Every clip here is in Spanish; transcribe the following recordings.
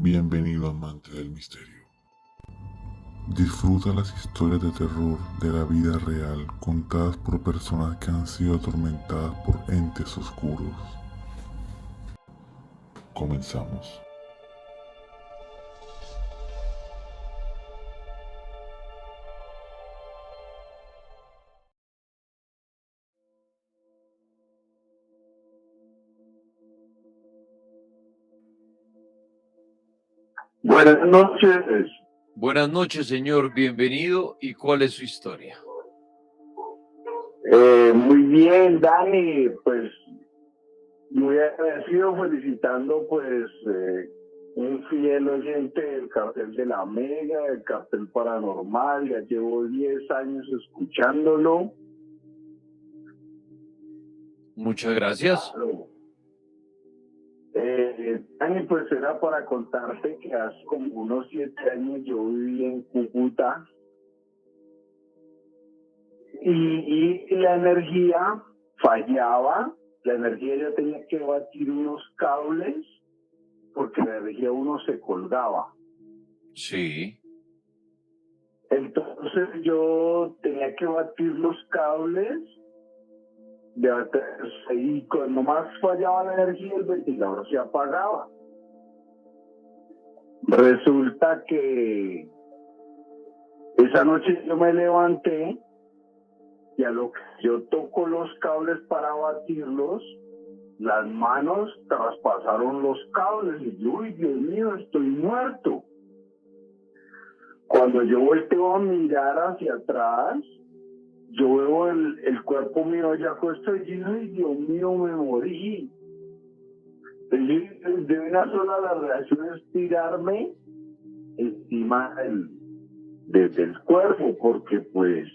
Bienvenido amante del misterio. Disfruta las historias de terror de la vida real contadas por personas que han sido atormentadas por entes oscuros. Comenzamos. Buenas noches. Buenas noches, señor. Bienvenido. ¿Y cuál es su historia? Muy bien, Dani. Pues muy agradecido, felicitando un fiel oyente del cartel de la Mega, del cartel paranormal. Ya llevo 10 años escuchándolo. Muchas gracias. Dani, pues era para contarte que hace como unos 7 años yo viví en Cúcuta y la energía fallaba. La energía yo tenía que batir unos cables porque la energía uno se colgaba. Sí. Entonces yo tenía que batir los cables y cuando más fallaba la energía el ventilador se apagaba. Resulta que esa noche yo me levanté y a lo que yo toco los cables para batirlos, las manos traspasaron los cables y yo, ¡uy, Dios mío, estoy muerto! Cuando yo volteo a mirar hacia atrás, yo veo el cuerpo mío ya puesto y digo, ¡ay, Dios mío, me morí! De una sola la reacción es tirarme encima del cuerpo, porque pues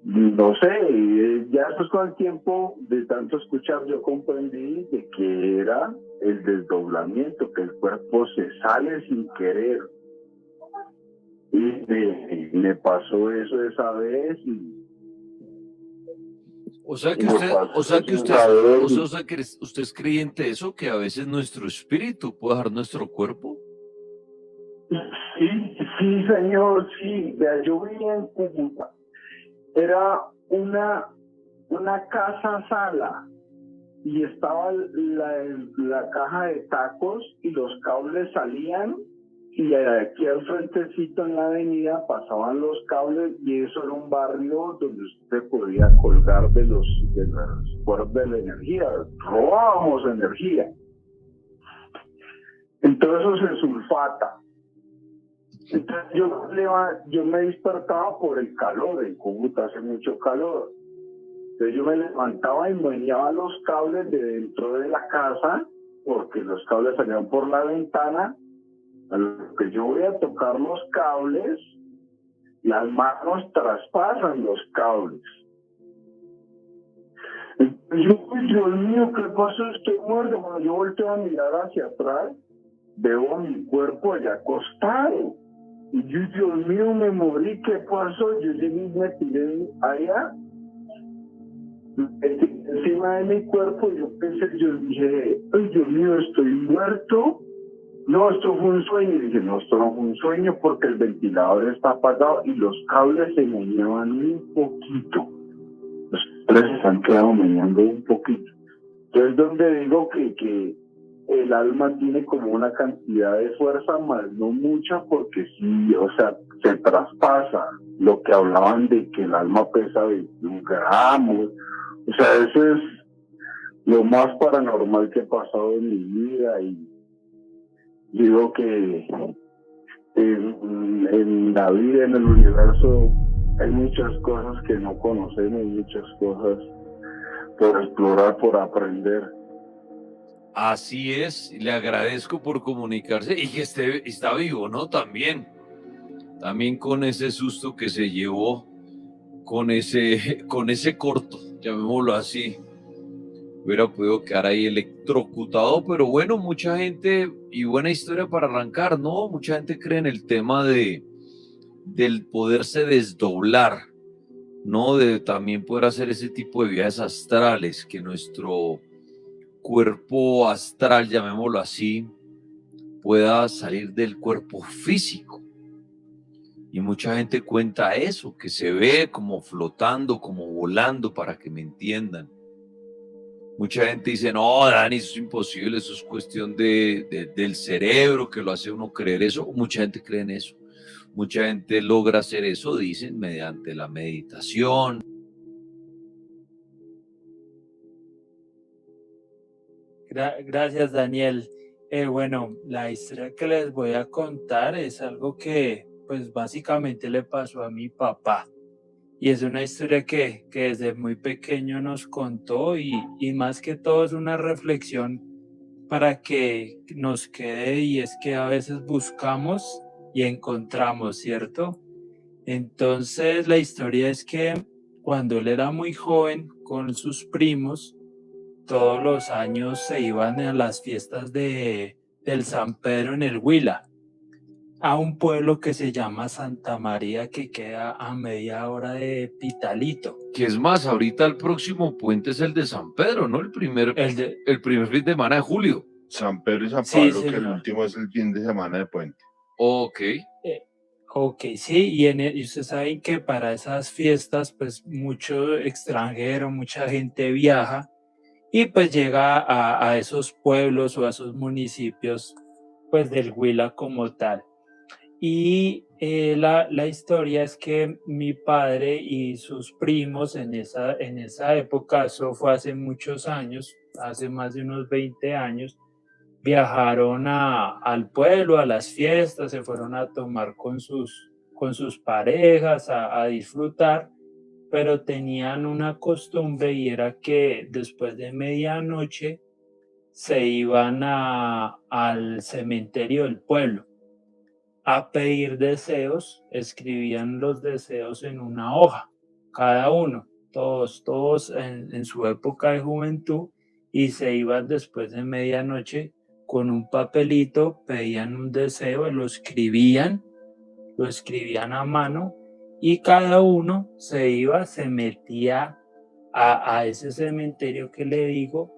no sé, ya después con el tiempo de tanto escuchar yo comprendí de que era el desdoblamiento, que el cuerpo se sale sin querer. Y me pasó eso esa vez O sea que usted es creyente de eso, que a veces nuestro espíritu puede dejar nuestro cuerpo. Sí, señor, sí. Vea, yo vivía en Cúcuta. Era una casa-sala y estaba la caja de tacos y los cables salían y aquí al frentecito en la avenida pasaban los cables y eso era un barrio donde usted podía colgar de los cuerdas de la energía. Robábamos energía. Entonces eso se sulfata. Entonces yo me despertaba por el calor, en Cúcuta hace mucho calor. Entonces yo me levantaba y movía los cables de dentro de la casa, porque los cables salían por la ventana. A lo que yo voy a tocar los cables, las manos traspasan los cables. Entonces yo, Dios mío, ¿qué pasó? Estoy muerto. Cuando yo volteo a mirar hacia atrás, veo a mi cuerpo allá acostado. Y yo, Dios mío, me morí, ¿qué pasó? Yo llegué y me tiré allá, encima de mi cuerpo, y yo dije, ay, Dios mío, estoy muerto. No, esto fue un sueño. Y dije, no, esto no fue un sueño porque el ventilador está apagado y los cables se meneaban un poquito. Los cables se están quedando meneando un poquito. Entonces, donde digo que el alma tiene como una cantidad de fuerza, más no mucha, porque sí, o sea, se traspasa lo que hablaban de que el alma pesa 21 gramos. O sea, eso es lo más paranormal que ha pasado en mi vida y digo que en la vida, en el universo, hay muchas cosas que no conocemos, muchas cosas por explorar, por aprender. Así es, le agradezco por comunicarse y que está vivo, ¿no? También con ese susto que se llevó, con ese corto, llamémoslo así. Hubiera podido quedar ahí electrocutado, pero bueno, mucha gente, y buena historia para arrancar, ¿no? Mucha gente cree en el tema del poderse desdoblar, ¿no? De también poder hacer ese tipo de viajes astrales, que nuestro cuerpo astral, llamémoslo así, pueda salir del cuerpo físico. Y mucha gente cuenta eso, que se ve como flotando, como volando, para que me entiendan. Mucha gente dice, no, Dani, eso es imposible, eso es cuestión del cerebro, que lo hace uno creer eso. Mucha gente cree en eso. Mucha gente logra hacer eso, dicen, mediante la meditación. Gracias, Daniel. Bueno, la historia que les voy a contar es algo que, pues, básicamente le pasó a mi papá. Y es una historia que desde muy pequeño nos contó y más que todo es una reflexión para que nos quede, y es que a veces buscamos y encontramos, ¿cierto? Entonces la historia es que cuando él era muy joven con sus primos, todos los años se iban a las fiestas del San Pedro en el Huila, a un pueblo que se llama Santa María, que queda a media hora de Pitalito. Que es más, ahorita el próximo puente es el de San Pedro, ¿no? El primer fin de semana de julio. San Pedro y San Sí, Pablo, que el señor. último es el fin de semana de puente. Ok. Ok, sí, y ustedes saben que para esas fiestas, pues mucho extranjero, mucha gente viaja y pues llega a esos pueblos o a esos municipios, pues del Huila como tal. Y la historia es que mi padre y sus primos en esa época, eso fue hace muchos años, hace más de unos 20 años, viajaron al pueblo, a las fiestas, se fueron a tomar con sus parejas, a disfrutar, pero tenían una costumbre y era que después de medianoche se iban al cementerio del pueblo a pedir deseos, escribían los deseos en una hoja, cada uno, todos en su época de juventud, y se iban después de medianoche con un papelito, pedían un deseo, lo escribían a mano, y cada uno se metía a ese cementerio que le digo,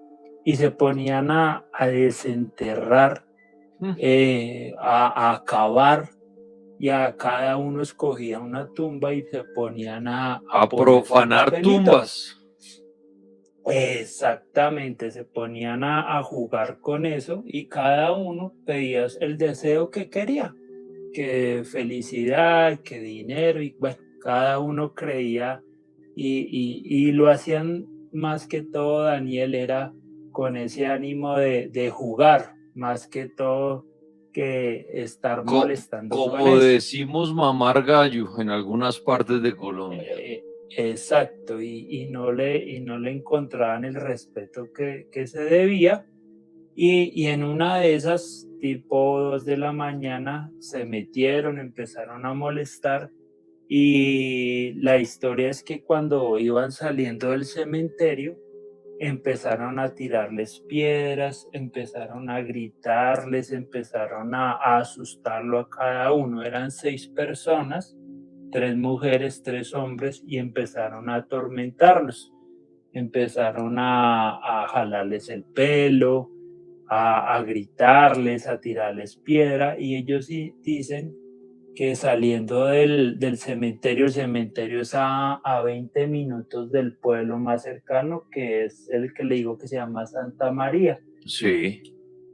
y se ponían a desenterrar, a cavar, y a cada uno escogía una tumba y se ponían a profanar tumbas. Exactamente, se ponían a jugar con eso y cada uno pedía el deseo que quería, que felicidad, que dinero, y bueno, cada uno creía y lo hacían más que todo, Daniel, era con ese ánimo de jugar, más que todo que estar molestando con Como eso. decimos, mamar gallo en algunas partes de Colombia. Exacto, y no le encontraban el respeto que se debía, y en una de esas, tipo 2 de la mañana, se metieron, empezaron a molestar, y la historia es que cuando iban saliendo del cementerio, empezaron a tirarles piedras, empezaron a gritarles, empezaron a asustarlo a cada uno. Eran 6 personas, 3 mujeres, 3 hombres, y empezaron a atormentarlos. Empezaron a jalarles el pelo, a gritarles, a tirarles piedra, y ellos dicen que saliendo del cementerio, el cementerio es a 20 minutos del pueblo más cercano, que es el que le digo que se llama Santa María. Sí.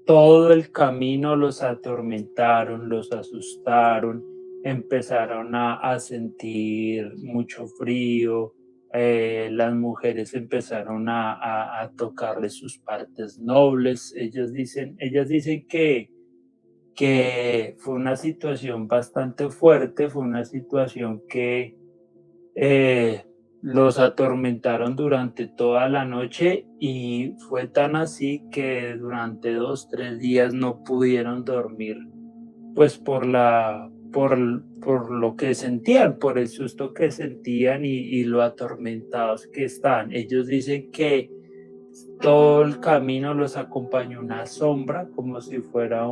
Todo el camino los atormentaron, los asustaron, empezaron a sentir mucho frío, las mujeres empezaron a tocarles sus partes nobles. Ellas dicen que fue una situación bastante fuerte, fue una situación que los atormentaron durante toda la noche, y fue tan así que durante 2, 3 días no pudieron dormir, pues por lo que sentían, por el susto que sentían y lo atormentados que estaban. Ellos dicen que todo el camino los acompañó una sombra, como si fuera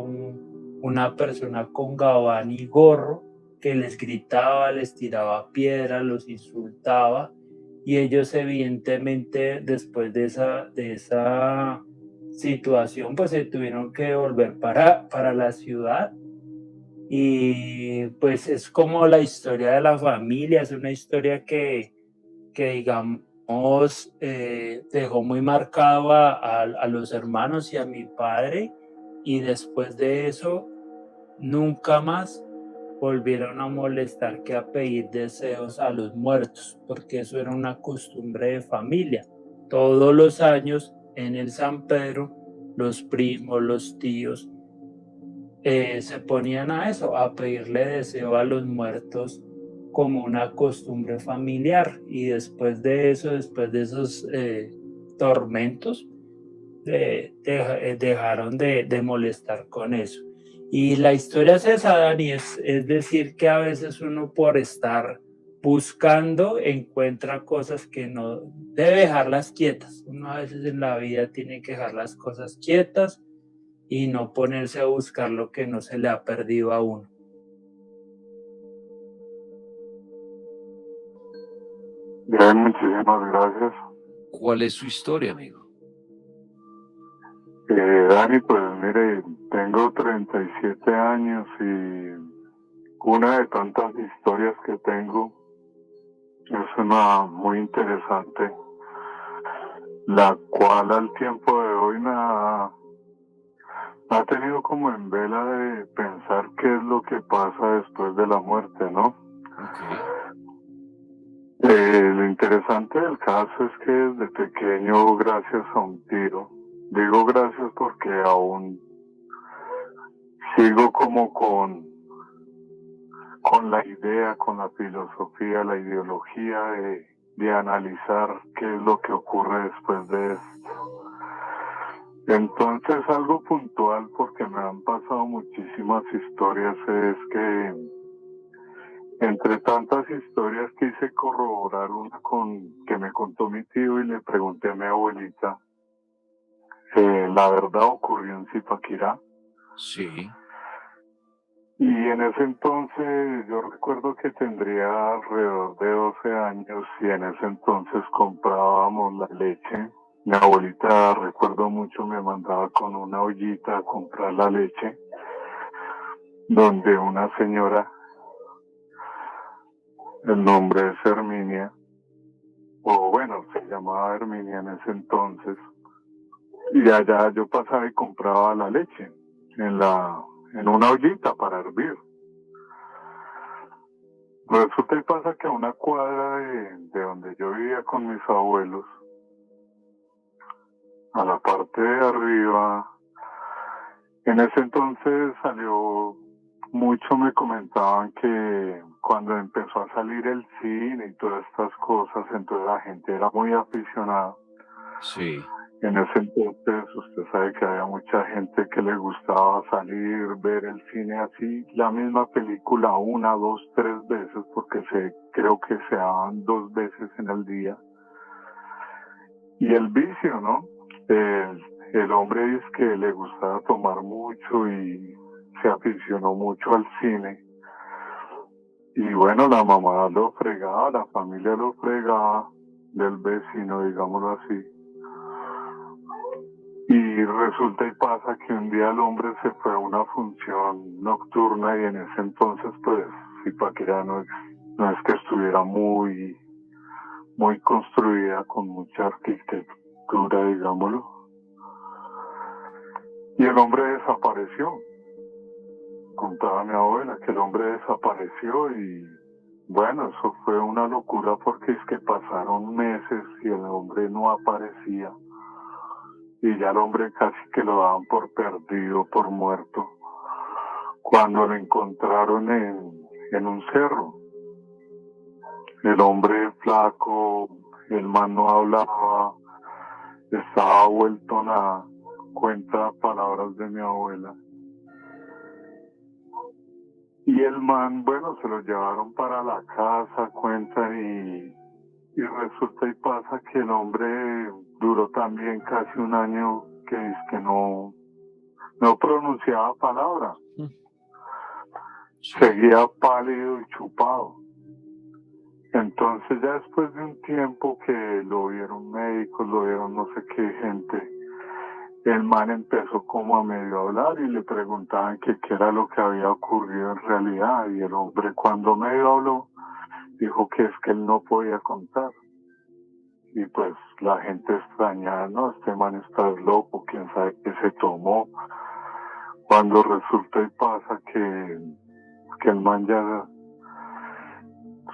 una persona con gabán y gorro, que les gritaba, les tiraba piedras, los insultaba, y ellos evidentemente después de situación, pues se tuvieron que volver para la ciudad. Y pues es como la historia de la familia, es una historia que digamos, dejó muy marcado a los hermanos y a mi padre, y después de eso nunca más volvieron a molestar que a pedir deseos a los muertos, porque eso era una costumbre de familia. Todos los años en el San Pedro, los primos, los tíos, se ponían a eso, a pedirle deseo a los muertos como una costumbre familiar. Y después de eso, después de esos tormentos, dejaron de molestar con eso. Y la historia es esa, Dani, es decir, que a veces uno por estar buscando encuentra cosas que no debe dejarlas quietas. Uno a veces en la vida tiene que dejar las cosas quietas y no ponerse a buscar lo que no se le ha perdido a uno. Bien, muchísimas gracias. ¿Cuál es su historia, amigo? Dani, pues mire, tengo 37 años y una de tantas historias que tengo es una muy interesante, la cual al tiempo de hoy me ha tenido como en vela de pensar qué es lo que pasa después de la muerte, ¿no? Okay. Lo interesante del caso es que desde pequeño, gracias a un tiro, digo gracias porque aún sigo como con la idea, con la filosofía, la ideología de analizar qué es lo que ocurre después de esto. Entonces, algo puntual, porque me han pasado muchísimas historias, es que entre tantas historias quise corroborar una que me contó mi tío y le pregunté a mi abuelita. La verdad ocurrió en Zipaquirá. Sí. Y en ese entonces yo recuerdo que tendría alrededor de 12 años y en ese entonces comprábamos la leche. Mi abuelita, recuerdo mucho, me mandaba con una ollita a comprar la leche, donde una señora, el nombre es Herminia, o bueno, se llamaba Herminia en ese entonces, y allá yo pasaba y compraba la leche en una ollita para hervir. Resulta y pasa que a una cuadra de donde yo vivía con mis abuelos, a la parte de arriba, en ese entonces salió mucho, me comentaban que cuando empezó a salir el cine y todas estas cosas, entonces la gente era muy aficionada. Sí. En ese entonces usted sabe que había mucha gente que le gustaba salir, ver el cine así, la misma película una, dos, tres veces, porque creo que se daban 2 veces en el día. Y el vicio, ¿no? El hombre es que le gustaba tomar mucho y se aficionó mucho al cine. Y bueno, la mamá lo fregaba, la familia lo fregaba del vecino, digámoslo así. Y resulta y pasa que un día el hombre se fue a una función nocturna y en ese entonces pues Zipaquirá no es que estuviera muy construida con mucha arquitectura, digámoslo. Y el hombre desapareció. Contaba mi abuela que el hombre desapareció y bueno, eso fue una locura porque es que pasaron meses y el hombre no aparecía. Y ya el hombre casi que lo daban por perdido, por muerto, cuando lo encontraron en un cerro. El hombre flaco, el man no hablaba, estaba vuelto nada, cuenta palabras de mi abuela. Y el man, bueno, se lo llevaron para la casa, cuenta, y resulta y pasa que el hombre duró también casi un año que no pronunciaba palabra. Sí. Seguía pálido y chupado. Entonces ya después de un tiempo que lo vieron médicos, lo vieron no sé qué gente, el man empezó como a medio hablar y le preguntaban que qué era lo que había ocurrido en realidad, y el hombre cuando medio habló dijo que es que él no podía contar. Y pues la gente extrañaba, no, este man está loco, quién sabe qué se tomó. Cuando resulta y pasa que el man ya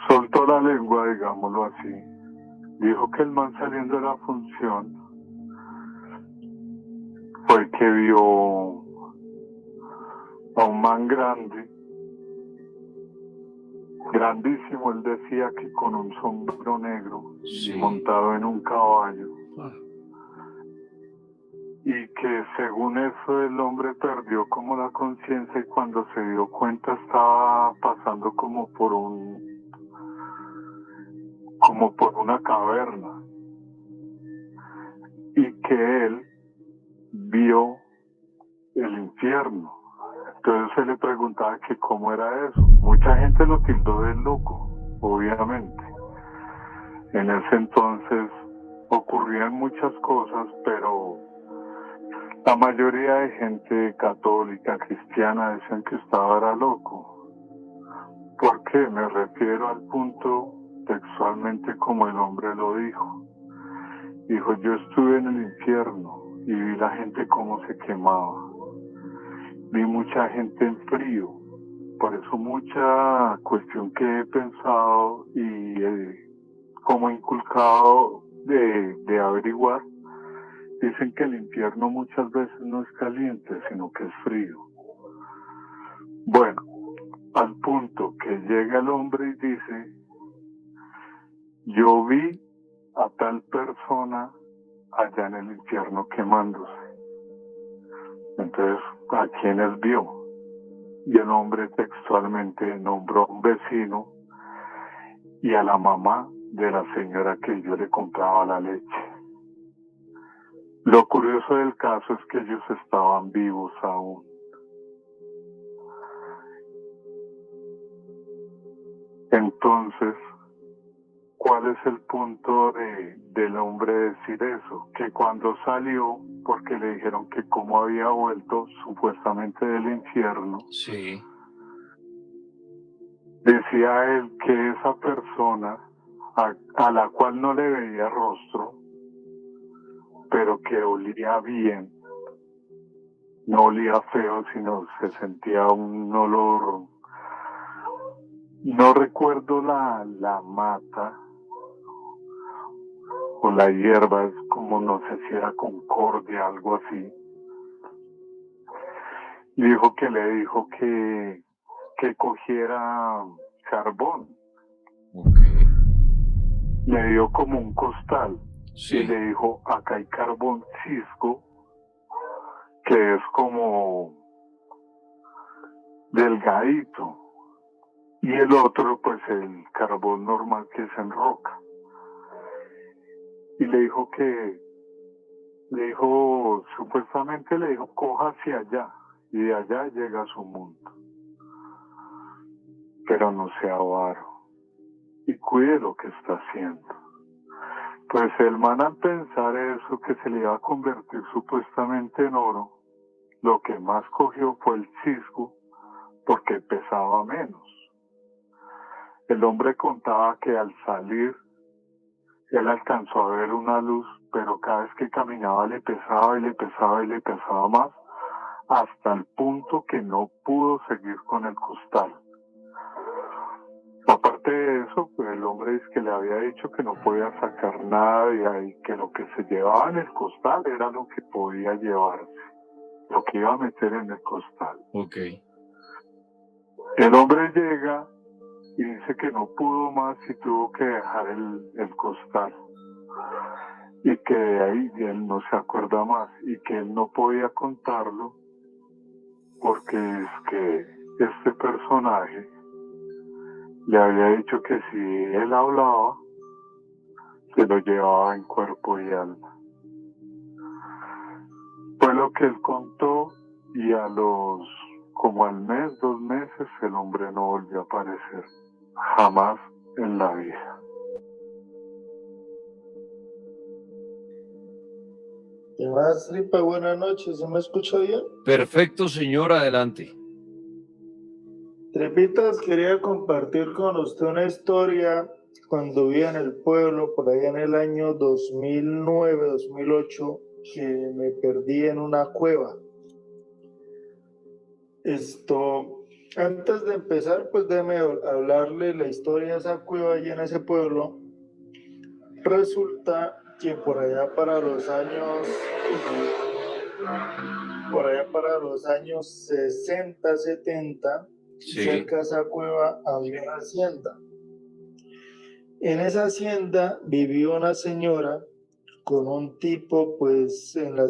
soltó la lengua, digámoslo así. Dijo que el man saliendo de la función fue que vio a un man grande, grandísimo, él decía que con un sombrero negro, Sí. montado en un caballo. Ah, Y que según eso el hombre perdió como la conciencia, y cuando se dio cuenta estaba pasando como por una caverna, y que él vio el infierno. Entonces se le preguntaba que cómo era eso. Mucha gente lo tildó de loco, obviamente. En ese entonces ocurrían muchas cosas, pero la mayoría de gente católica, cristiana, decían que estaba era loco. ¿Por qué? Me refiero al punto textualmente como el hombre lo dijo. Dijo, yo estuve en el infierno y vi la gente cómo se quemaba. Vi mucha gente en frío. Por eso mucha cuestión que he pensado y como inculcado de averiguar, dicen que el infierno muchas veces no es caliente, sino que es frío. Bueno, al punto que llega el hombre y dice, yo vi a tal persona allá en el infierno quemándose. Entonces, ¿a quiénes vio? Y el hombre textualmente nombró a un vecino y a la mamá de la señora que yo le compraba la leche. Lo curioso del caso es que ellos estaban vivos aún. Entonces, ¿cuál es el punto del hombre decir eso? Que cuando salió, porque le dijeron que cómo había vuelto supuestamente del infierno, sí. decía él que esa persona a la cual no le veía rostro, pero que olía bien, no olía feo, sino se sentía un olor, no recuerdo la mata o la hierba, es como no sé si era concordia, algo así. Dijo que le dijo que cogiera carbón. Okay. Le dio como un costal. Sí. Y le dijo, acá hay carbón cisco, que es como delgadito. Y el otro, pues el carbón normal que es en roca. Y supuestamente le dijo, coja hacia allá. Y de allá llega a su mundo. Pero no sea avaro. Y cuide lo que está haciendo. Pues el man, al pensar eso, que se le iba a convertir supuestamente en oro, lo que más cogió fue el cisco, porque pesaba menos. El hombre contaba que al salir, él alcanzó a ver una luz, pero cada vez que caminaba le pesaba y le pesaba y le pesaba más, hasta el punto que no pudo seguir con el costal. Aparte de eso, pues el hombre es que le había dicho que no podía sacar nada de ahí, que lo que se llevaba en el costal era lo que podía llevarse, lo que iba a meter en el costal. Okay. El hombre llega y dice que no pudo más y tuvo que dejar el costal. Y que de ahí él no se acuerda más y que él no podía contarlo porque es que este personaje le había dicho que si él hablaba, se lo llevaba en cuerpo y alma. Fue lo que él contó y como al mes, 2 meses, el hombre no volvió a aparecer. Jamás en la vida. ¿Qué más, Tripa? Buenas noches, ¿se me escucha bien? Perfecto, señor, adelante. Tripitas, quería compartir con usted una historia cuando vivía en el pueblo, por ahí en el año 2009, 2008, que me perdí en una cueva. Antes de empezar, pues déjeme hablarle la historia de esa cueva allí en ese pueblo. Resulta que por allá para los años 60, 70, Sí. cerca de esa cueva había una hacienda. En esa hacienda vivió una señora con un tipo, pues en la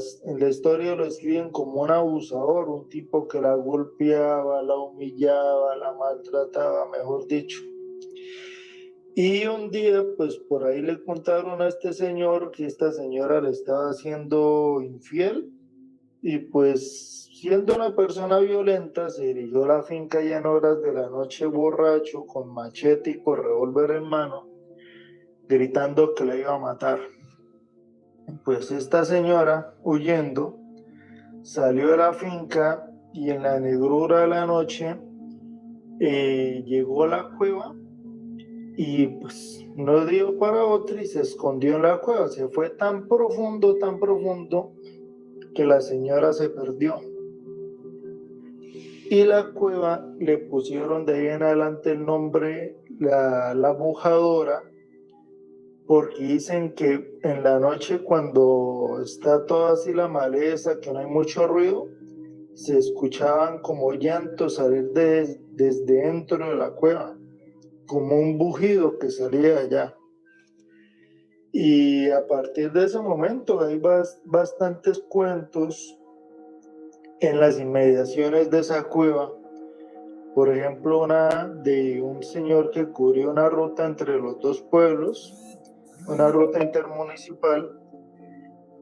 historia lo escriben como un abusador, un tipo que la golpeaba, la humillaba, la maltrataba, mejor dicho. Y un día, pues por ahí le contaron a este señor que esta señora le estaba haciendo infiel y pues siendo una persona violenta se dirigió a la finca ya en horas de la noche borracho con machete y con revólver en mano, gritando que la iba a matar. Pues esta señora, huyendo, salió de la finca y en la negrura de la noche llegó a la cueva y pues no dio para otra y se escondió en la cueva. Se fue tan profundo, que la señora se perdió. Y la cueva le pusieron de ahí en adelante el nombre la Bujadora, porque dicen que en la noche cuando está toda así la maleza, que no hay mucho ruido, se escuchaban como llantos salir desde dentro de la cueva, como un bujido que salía de allá. Y a partir de ese momento hay bastantes cuentos en las inmediaciones de esa cueva. Por ejemplo, una de un señor que cubrió una ruta entre los dos pueblos, una ruta intermunicipal,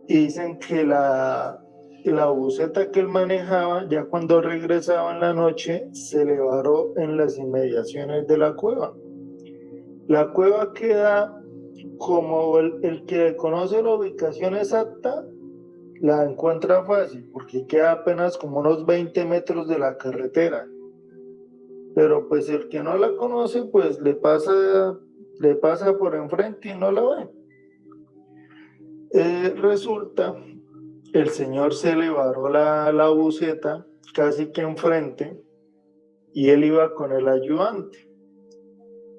y dicen que la buseta que él manejaba, ya cuando regresaba en la noche, se le varó en las inmediaciones de la cueva. La cueva queda como el que conoce la ubicación exacta, la encuentra fácil, porque queda apenas como unos 20 metros de la carretera. Pero pues el que no la conoce, pues le pasa por enfrente y no la ve. Resulta, el señor se le varó la buseta casi que enfrente y él iba con el ayudante.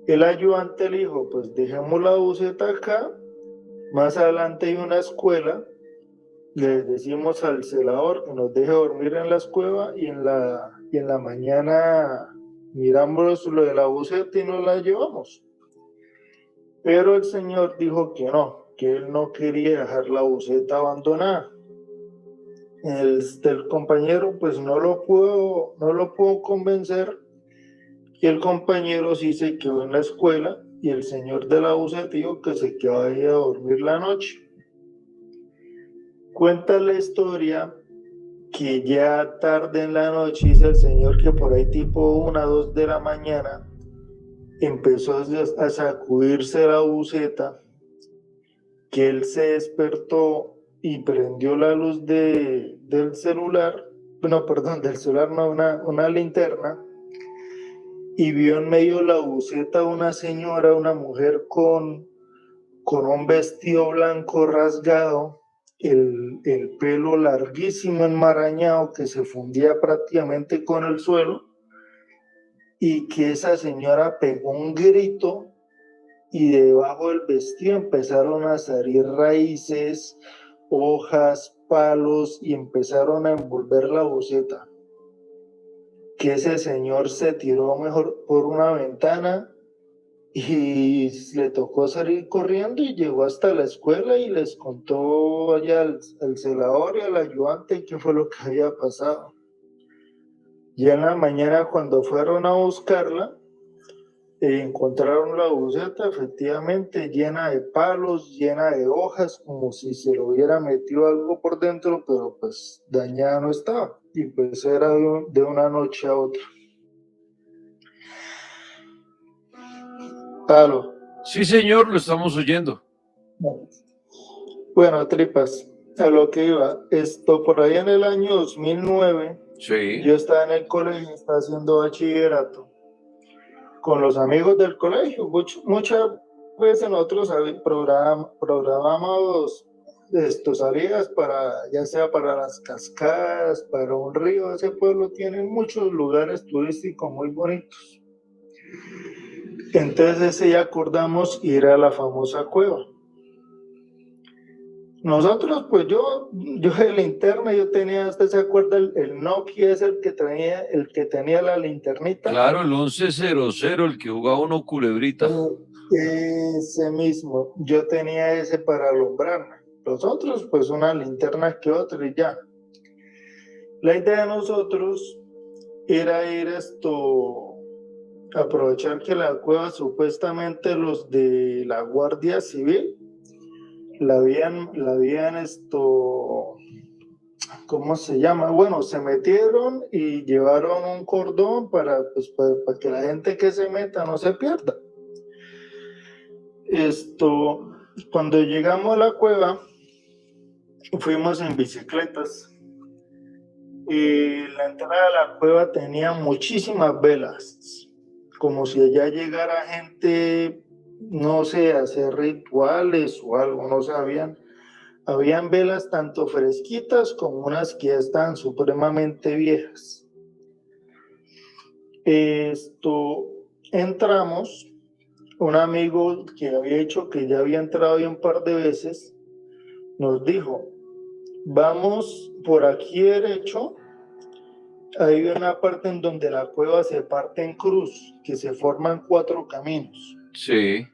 El ayudante le dijo, pues dejemos la buseta acá, más adelante hay una escuela, le decimos al celador que nos deje dormir en la escuela y en la mañana miramos lo de la buseta y nos la llevamos. Pero el señor dijo que no, que él no quería dejar la buseta abandonada. El compañero pues no lo pudo convencer y el compañero sí se quedó en la escuela y el señor de la buseta dijo que se quedó ahí a dormir la noche. Cuenta la historia que ya tarde en la noche dice el señor que por ahí tipo 1, 2 de la mañana empezó a sacudirse la buseta, que él se despertó y prendió la luz del celular, no, una linterna, y vio en medio de la buseta una señora, una mujer con un vestido blanco rasgado, el pelo larguísimo, enmarañado, que se fundía prácticamente con el suelo, y que esa señora pegó un grito y debajo del vestido empezaron a salir raíces, hojas, palos y empezaron a envolver la buseta. Que ese señor se tiró mejor por una ventana y le tocó salir corriendo y llegó hasta la escuela y les contó allá al celador y al ayudante qué fue lo que había pasado. Ya en la mañana cuando fueron a buscarla, encontraron la buseta efectivamente llena de palos, llena de hojas, como si se le hubiera metido algo por dentro, pero pues dañada no estaba. Y pues era de una noche a otra. Aló. Sí, señor, lo estamos oyendo. Bueno, Tripas, a lo que iba, por ahí en el año 2009, Sí, yo estaba en el colegio, estaba haciendo bachillerato con los amigos del colegio. Muchas veces nosotros programábamos salidas para, ya sea para las cascadas, para un río. Ese pueblo tiene muchos lugares turísticos muy bonitos. Entonces ese día acordamos ir a la famosa cueva. Nosotros, pues yo de linterna, yo tenía, ¿usted se acuerda el Nokia es el que tenía la linternita? claro, el 1100, el que jugaba uno culebrita. Ese mismo, yo tenía ese para alumbrarme. Los otros, pues una linterna que otra y ya. La idea de nosotros era ir aprovechar que la cueva, supuestamente los de la Guardia Civil, la habían ¿cómo se llama? Bueno, se metieron y llevaron un cordón para que la gente que se meta no se pierda. Cuando llegamos a la cueva, fuimos en bicicletas y la entrada a la cueva tenía muchísimas velas, como si allá llegara gente, no sé, a hacer rituales o algo, no sabían. Habían velas tanto fresquitas como unas que ya estaban supremamente viejas. Entramos, un amigo que había dicho que ya había entrado ya un par de veces, nos dijo, vamos por aquí derecho, hay una parte en donde la cueva se parte en cruz, que se forman 4 caminos. Sí,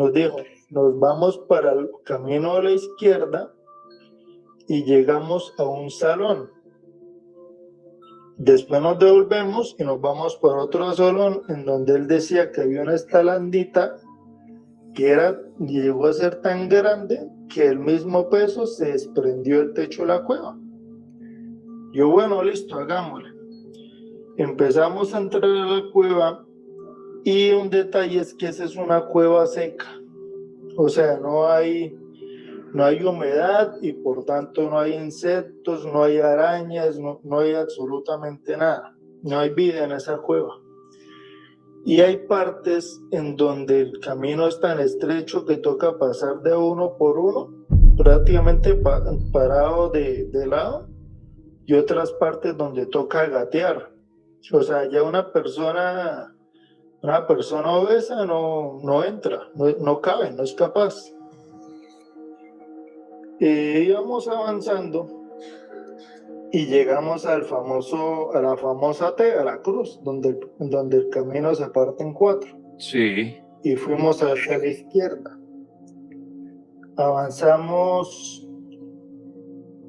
Nos dijo, nos vamos para el camino a la izquierda y llegamos a un salón. Después nos devolvemos y nos vamos por otro salón en donde él decía que había una estalandita que llegó a ser tan grande que el mismo peso se desprendió del techo de la cueva. Yo, bueno, listo, hagámosle. Empezamos a entrar a la cueva y un detalle es que esa es una cueva seca. O sea, no hay humedad y por tanto no hay insectos, no hay arañas, no hay absolutamente nada. No hay vida en esa cueva. Y hay partes en donde el camino es tan estrecho que toca pasar de uno por uno, prácticamente parado de lado, y otras partes donde toca gatear. O sea, ya una persona obesa no entra, no cabe, no es capaz. Íbamos avanzando y llegamos a la famosa T, a la cruz, donde el camino se parte en 4. sí, Y fuimos hacia la izquierda. Avanzamos,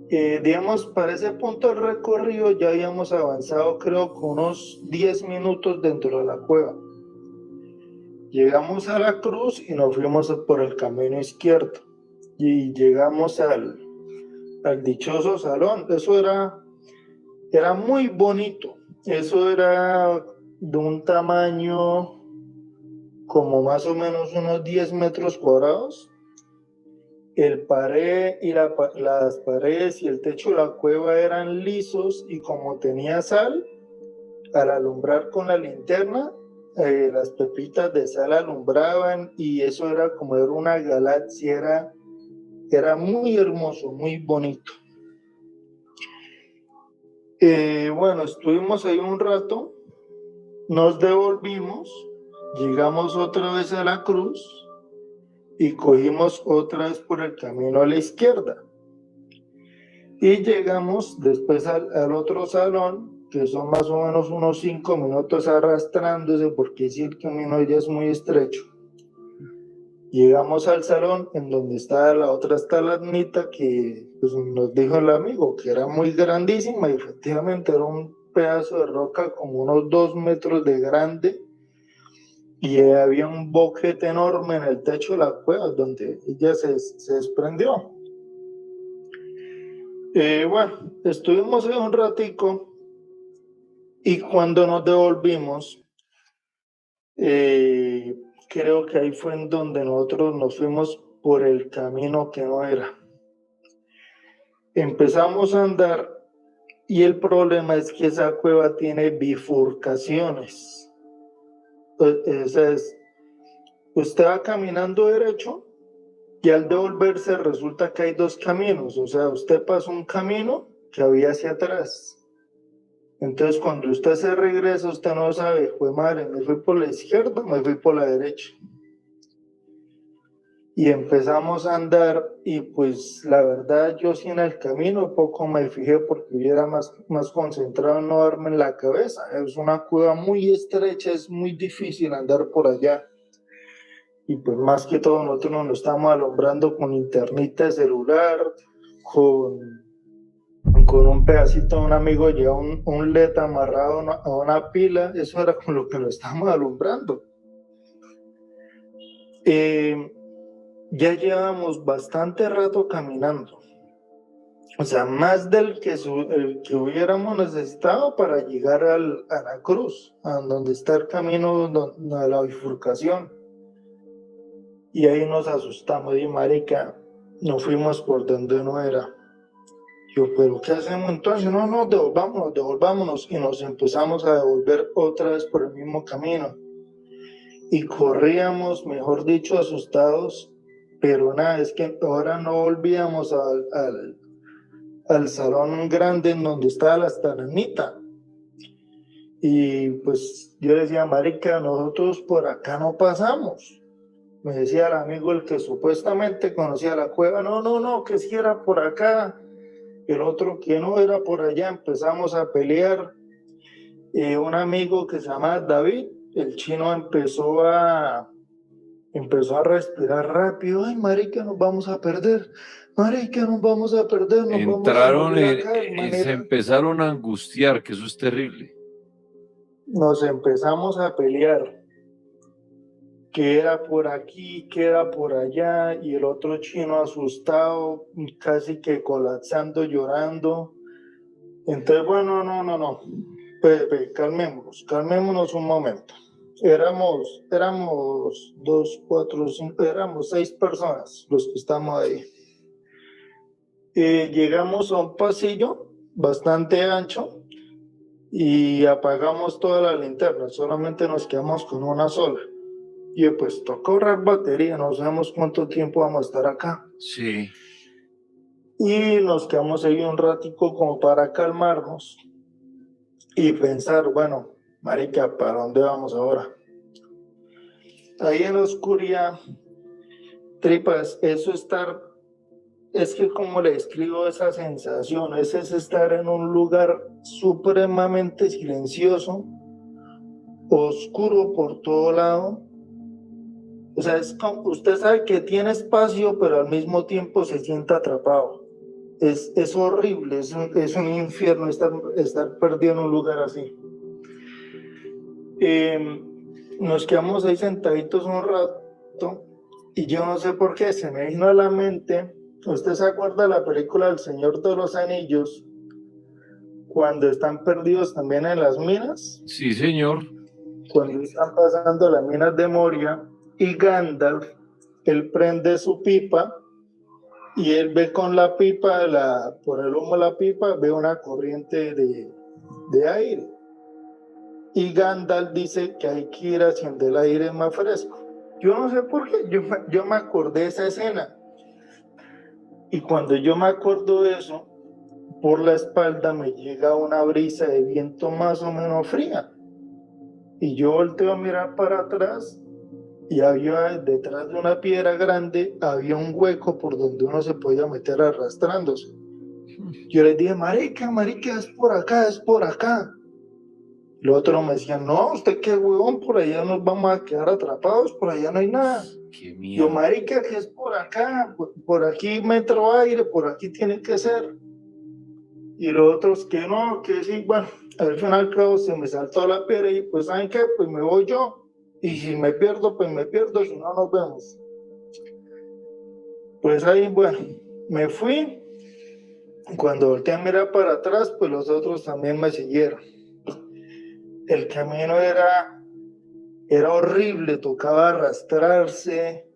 digamos, para ese punto del recorrido ya habíamos avanzado, creo, con unos 10 minutos dentro de la cueva. Llegamos a la cruz y nos fuimos por el camino izquierdo. Y llegamos al dichoso salón. Eso era muy bonito. Eso era de un tamaño como más o menos unos 10 metros cuadrados. Las paredes y el techo de la cueva eran lisos y como tenía sal, al alumbrar con la linterna, las pepitas de sal alumbraban y eso era como era una galaxia, era muy hermoso, muy bonito. Bueno, estuvimos ahí un rato, nos devolvimos, llegamos otra vez a la cruz y cogimos otra vez por el camino a la izquierda. Y llegamos después al otro salón, que son más o menos unos 5 minutos arrastrándose, porque sí, el camino ya es muy estrecho. Llegamos al salón en donde estaba la otra estalagmita que pues, nos dijo el amigo que era muy grandísima y efectivamente era un pedazo de roca como unos 2 metros de grande y había un boquete enorme en el techo de la cueva donde ella se desprendió. Bueno, estuvimos ahí un ratico y cuando nos devolvimos, creo que ahí fue en donde nosotros nos fuimos por el camino que no era. Empezamos a andar y el problema es que esa cueva tiene bifurcaciones. Esa es, usted va caminando derecho y al devolverse resulta que hay dos caminos. O sea, usted pasó un camino que había hacia atrás. Entonces, cuando usted se regresa, usted no sabe, pues madre, me fui por la izquierda, me fui por la derecha. Y empezamos a andar y pues la verdad yo sí en el camino poco me fijé porque yo era más concentrado en no darme en la cabeza. Es una cueva muy estrecha, es muy difícil andar por allá. Y pues más que todo nosotros nos estamos alumbrando con linternita de celular, con un pedacito de un amigo lleva un LED amarrado a una pila, eso era con lo que lo estábamos alumbrando. Ya llevamos bastante rato caminando, o sea, más del que hubiéramos necesitado para llegar a la cruz, a donde está el camino, a la bifurcación. Y ahí nos asustamos y marica, nos fuimos por donde no era. Yo, pero ¿qué hacemos entonces? No, devolvámonos. Y nos empezamos a devolver otra vez por el mismo camino. Y corríamos, mejor dicho, asustados, pero nada, es que ahora no volvíamos al salón grande en donde estaba la estaranita. Y pues yo decía, marica, nosotros por acá no pasamos. Me decía el amigo, el que supuestamente conocía la cueva, no, que si era por acá. El otro que no era por allá, empezamos a pelear. Un amigo que se llama David, el chino empezó a respirar rápido. Ay, marica, nos vamos a perder. Marica, nos vamos a perder. Entraron se empezaron a angustiar, que eso es terrible. Nos empezamos a pelear. Que era por aquí, que era por allá, y el otro chino asustado, casi que colapsando, llorando. Entonces, bueno, no. Calmémonos un momento. Éramos 2, 4, 5, éramos 6 personas los que estamos ahí. Llegamos a un pasillo bastante ancho y apagamos todas las linternas, solamente nos quedamos con una sola. Y pues tocó ahorrar batería, no sabemos cuánto tiempo vamos a estar acá. Sí. Y nos quedamos ahí un ratico como para calmarnos y pensar, bueno, marica, ¿para dónde vamos ahora? Ahí en la oscuridad, tripas, es que como le describo esa sensación, es estar en un lugar supremamente silencioso, oscuro por todo lado. O sea, es como, usted sabe que tiene espacio, pero al mismo tiempo se siente atrapado. Es horrible, es un infierno estar perdido en un lugar así. Nos quedamos ahí sentaditos un rato y yo no sé por qué se me vino a la mente. ¿Usted se acuerda de la película El Señor de los Anillos? Cuando están perdidos también en las minas. Sí, señor. Cuando están pasando las minas de Moria. Y Gandalf, él prende su pipa y él ve con la pipa, por el humo de la pipa, ve una corriente de aire. Y Gandalf dice que hay que ir hacia donde el aire es más fresco. Yo no sé por qué, yo me acordé de esa escena. Y cuando yo me acuerdo de eso, por la espalda me llega una brisa de viento más o menos fría. Y yo volteo a mirar para atrás. Y había detrás de una piedra grande, había un hueco por donde uno se podía meter arrastrándose. Yo les dije, marica, es por acá. Los otros me decían, no, usted qué huevón, por allá nos vamos a quedar atrapados, por allá no hay nada. Qué miedo. Yo, marica, que es por acá, por aquí me entró aire, por aquí tiene que ser. Y los otros que no, que sí, bueno, al final creo se me saltó la piedra y pues, ¿saben qué? Pues me voy yo. Y si me pierdo, pues me pierdo, si no nos vemos. Pues ahí, bueno, me fui. Cuando volteé a mirar para atrás, pues los otros también me siguieron. El camino era horrible, tocaba arrastrarse.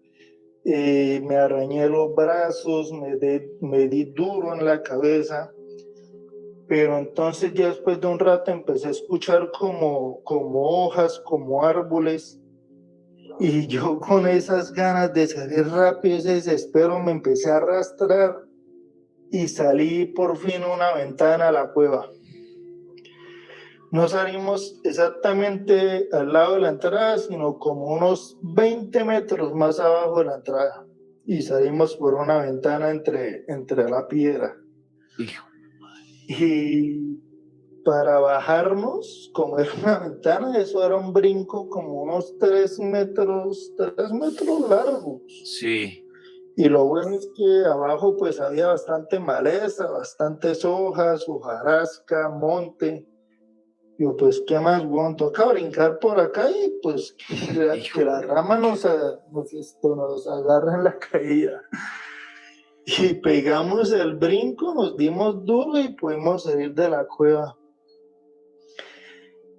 me arañé los brazos, me di duro en la cabeza, pero entonces ya después de un rato empecé a escuchar como hojas, como árboles, y yo con esas ganas de salir rápido, ese desespero, me empecé a arrastrar y salí por fin a una ventana a la cueva. No salimos exactamente al lado de la entrada, sino como unos 20 metros más abajo de la entrada. Y salimos por una ventana entre la piedra. Hijo. Y para bajarnos, como era una ventana, eso era un brinco como unos 3 metros largos. Sí. Y lo bueno es que abajo pues había bastante maleza, bastantes hojas, hojarasca, monte. Yo, pues, ¿qué más, weón? Toca brincar por acá y, pues, que la rama nos agarre en la caída. Y pegamos el brinco, nos dimos duro y pudimos salir de la cueva.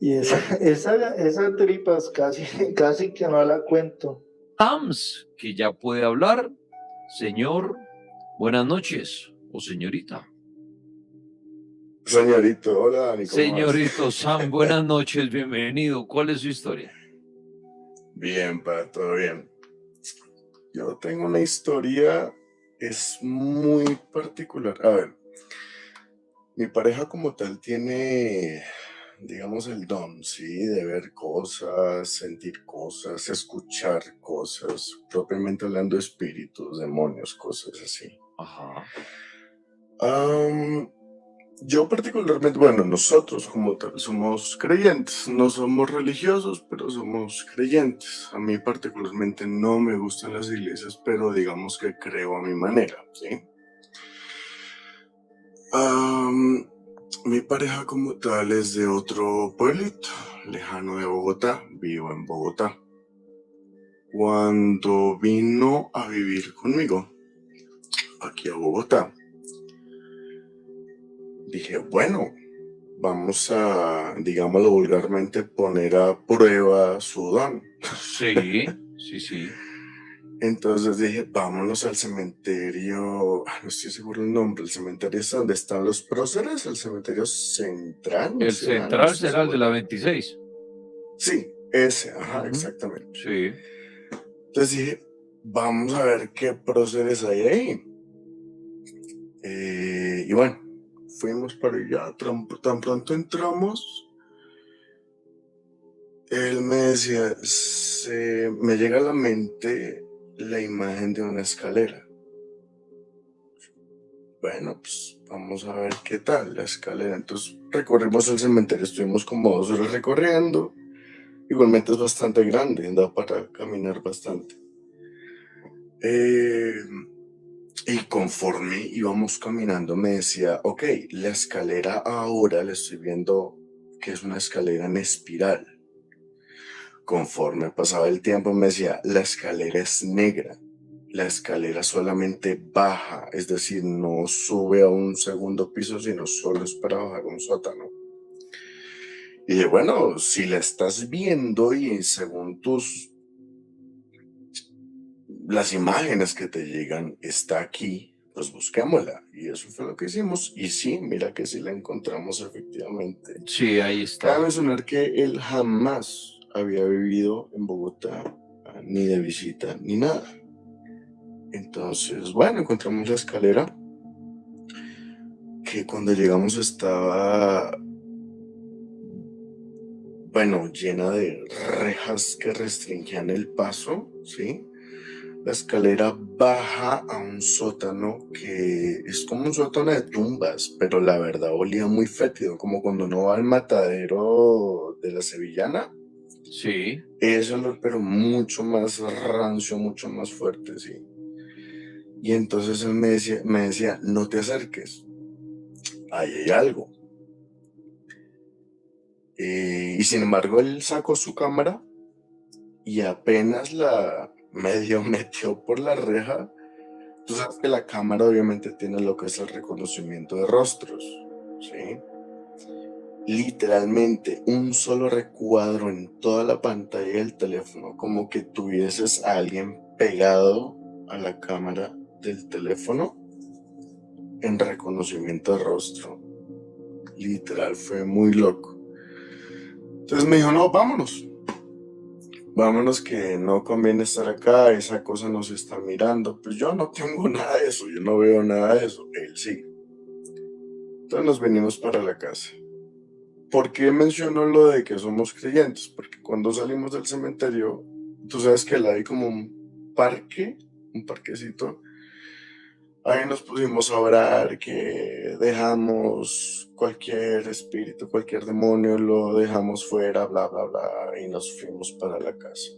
Y esa tripas casi que no la cuento. Tams, que ya puede hablar. Señor, buenas noches. O señorita. Señorito, hola Dani, ¿cómo Señorito vas? Sam, buenas noches, bienvenido. ¿Cuál es su historia? Bien, todo bien. Yo tengo una historia, es muy particular. A ver, mi pareja como tal tiene, digamos, el don, ¿sí? De ver cosas, sentir cosas, escuchar cosas, propiamente hablando espíritus, demonios, cosas así. Ajá. Yo particularmente, bueno, nosotros como tal somos creyentes, no somos religiosos, pero somos creyentes. A mí particularmente no me gustan las iglesias, pero digamos que creo a mi manera, ¿sí? Mi pareja como tal es de otro pueblito, lejano de Bogotá, vivo en Bogotá. Cuando vino a vivir conmigo, aquí a Bogotá, dije, bueno, vamos a, digámoslo vulgarmente, poner a prueba su don. Sí, sí. Entonces dije, vámonos al cementerio, no estoy seguro el nombre, el cementerio es donde están los próceres, el cementerio central. El central será el de la 26. Sí, ese, ajá, exactamente. Sí. Entonces dije, vamos a ver qué próceres hay ahí. Y bueno, fuimos para allá, tan pronto entramos, él me decía, me llega a la mente la imagen de una escalera. Bueno, pues vamos a ver qué tal la escalera. Entonces recorrimos el cementerio, estuvimos como 2 horas recorriendo. Igualmente es bastante grande, da para caminar bastante. Y conforme íbamos caminando me decía, ok, la escalera ahora le estoy viendo que es una escalera en espiral. Conforme pasaba el tiempo me decía, la escalera es negra, la escalera solamente baja, es decir, no sube a un segundo piso, sino solo es para bajar a un sótano. Y dije, bueno, si la estás viendo y según las imágenes que te llegan está aquí, pues busquémosla. Y eso fue lo que hicimos. Y sí, mira que sí la encontramos efectivamente. Sí, ahí está. Cabe mencionar que él jamás había vivido en Bogotá, ni de visita, ni nada. Entonces, bueno, encontramos la escalera, que cuando llegamos estaba, bueno, llena de rejas que restringían el paso, ¿sí? La escalera baja a un sótano que es como un sótano de tumbas, pero la verdad olía muy fétido, como cuando uno va al matadero de la Sevillana. Sí. Ese olor, pero mucho más rancio, mucho más fuerte, sí. Y entonces él me decía, no te acerques, ahí hay algo. Y sin embargo, él sacó su cámara y apenas la medio metió por la reja. Tú sabes que la cámara obviamente tiene lo que es el reconocimiento de rostros, ¿sí? Literalmente un solo recuadro en toda la pantalla del teléfono, como que tuvieses a alguien pegado a la cámara del teléfono en reconocimiento de rostro. Literal, fue muy loco. Entonces me dijo, no, vámonos que no conviene estar acá, esa cosa nos está mirando. Pues yo no tengo nada de eso, yo no veo nada de eso, él sí. Entonces nos venimos para la casa. ¿Por qué menciono lo de que somos creyentes? Porque cuando salimos del cementerio, tú sabes que hay como un parquecito. Ahí nos pusimos a orar, que dejamos cualquier espíritu, cualquier demonio, lo dejamos fuera, bla, bla, bla, y nos fuimos para la casa.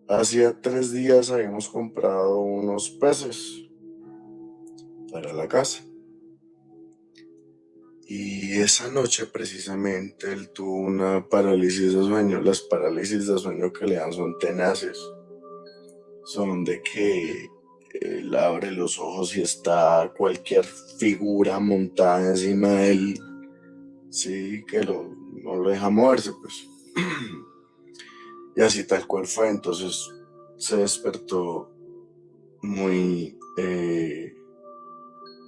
Hacía 3 días habíamos comprado unos peces para la casa. Y esa noche precisamente él tuvo una parálisis de sueño. Las parálisis de sueño que le dan son tenaces. Son de que él abre los ojos y está cualquier figura montada encima de él. Sí, que no lo deja moverse, pues. Y así tal cual fue. Entonces se despertó muy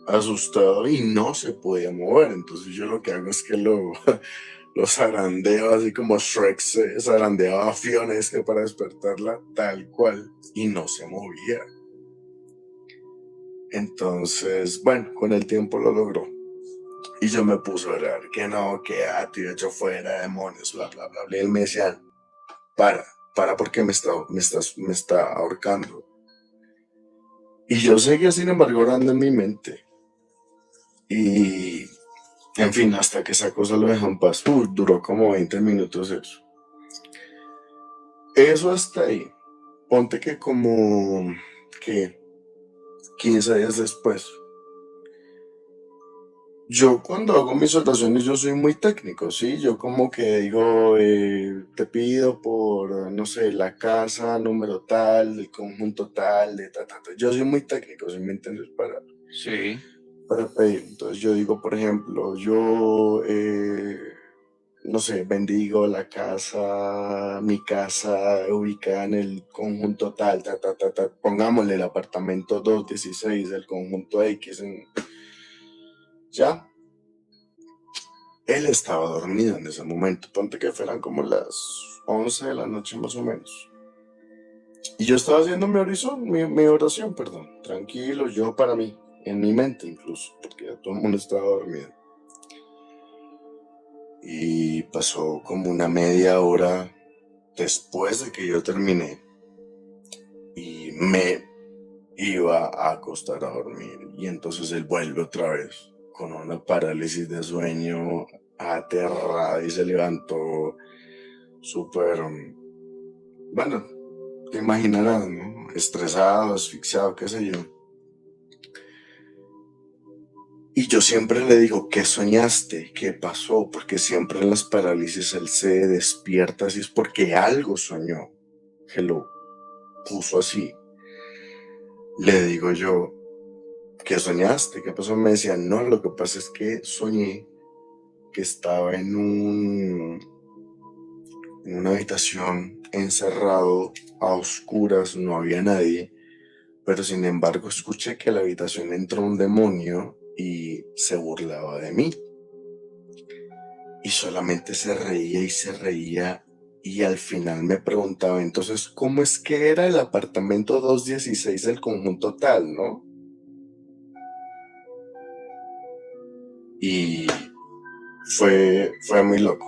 asustado y no se podía mover. Entonces yo lo que hago es que lo zarandeo, así como Shrek se zarandeaba a Fiona que para despertarla, tal cual, y no se movía. Entonces, bueno, con el tiempo lo logró. Y yo me puse a orar, que no, que te he hecho fuera, demonios, bla, bla, bla, bla. Y él me decía, para porque me está ahorcando. Y yo seguía, sin embargo, orando en mi mente. Y, en fin, hasta que esa cosa lo dejó en paz. Duró como 20 minutos eso. Eso hasta ahí. Ponte que como, que 15 días después. Yo cuando hago mis oraciones yo soy muy técnico, ¿sí? Yo como que digo, te pido por, no sé, la casa número tal, el conjunto tal, de ta. Yo soy muy técnico, ¿sí me entiendes? Sí. Para pedir. Entonces yo digo, por ejemplo, yo, no sé, bendigo la casa, mi casa ubicada en el conjunto tal, pongámosle el apartamento 216 del conjunto X. Ya. Él estaba dormido en ese momento, ponte que fueran como las 11 de la noche más o menos. Y yo estaba haciendo mi oración, tranquilo, yo para mí, en mi mente incluso, porque ya todo el mundo estaba dormido. Y pasó como una media hora después de que yo terminé y me iba a acostar a dormir. Y entonces él vuelve otra vez con una parálisis de sueño, aterrada, y se levantó súper, bueno, te imaginarás, ¿no? Estresado, asfixiado, qué sé yo. Y yo siempre le digo, ¿qué soñaste? ¿Qué pasó? Porque siempre en las parálisis él se despierta así, es porque algo soñó, que lo puso así. Le digo yo, ¿qué soñaste? ¿Qué pasó? Me decía, no, lo que pasa es que soñé que estaba en una habitación encerrado a oscuras, no había nadie, pero sin embargo escuché que a la habitación entró un demonio y se burlaba de mí. Y solamente se reía y al final me preguntaba, entonces, ¿cómo es que era el apartamento 216 del conjunto tal, no? Y fue muy loco.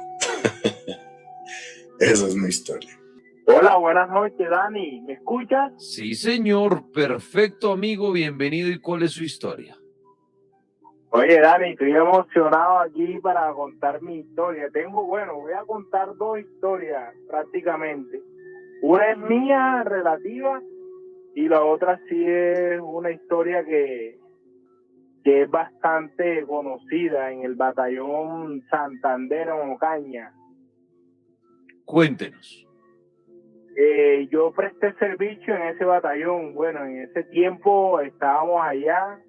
Esa es mi historia. Hola, buenas noches, Dani. ¿Me escuchas? Sí, señor. Perfecto, amigo. Bienvenido. ¿Y cuál es su historia? Oye, Dani, estoy emocionado aquí para contar mi historia. Voy a contar 2 historias prácticamente. Una es mía, relativa, y la otra sí es una historia que es bastante conocida en el batallón Santander en Ocaña. Cuéntenos. Yo presté servicio en ese batallón. Bueno, en ese tiempo estábamos allá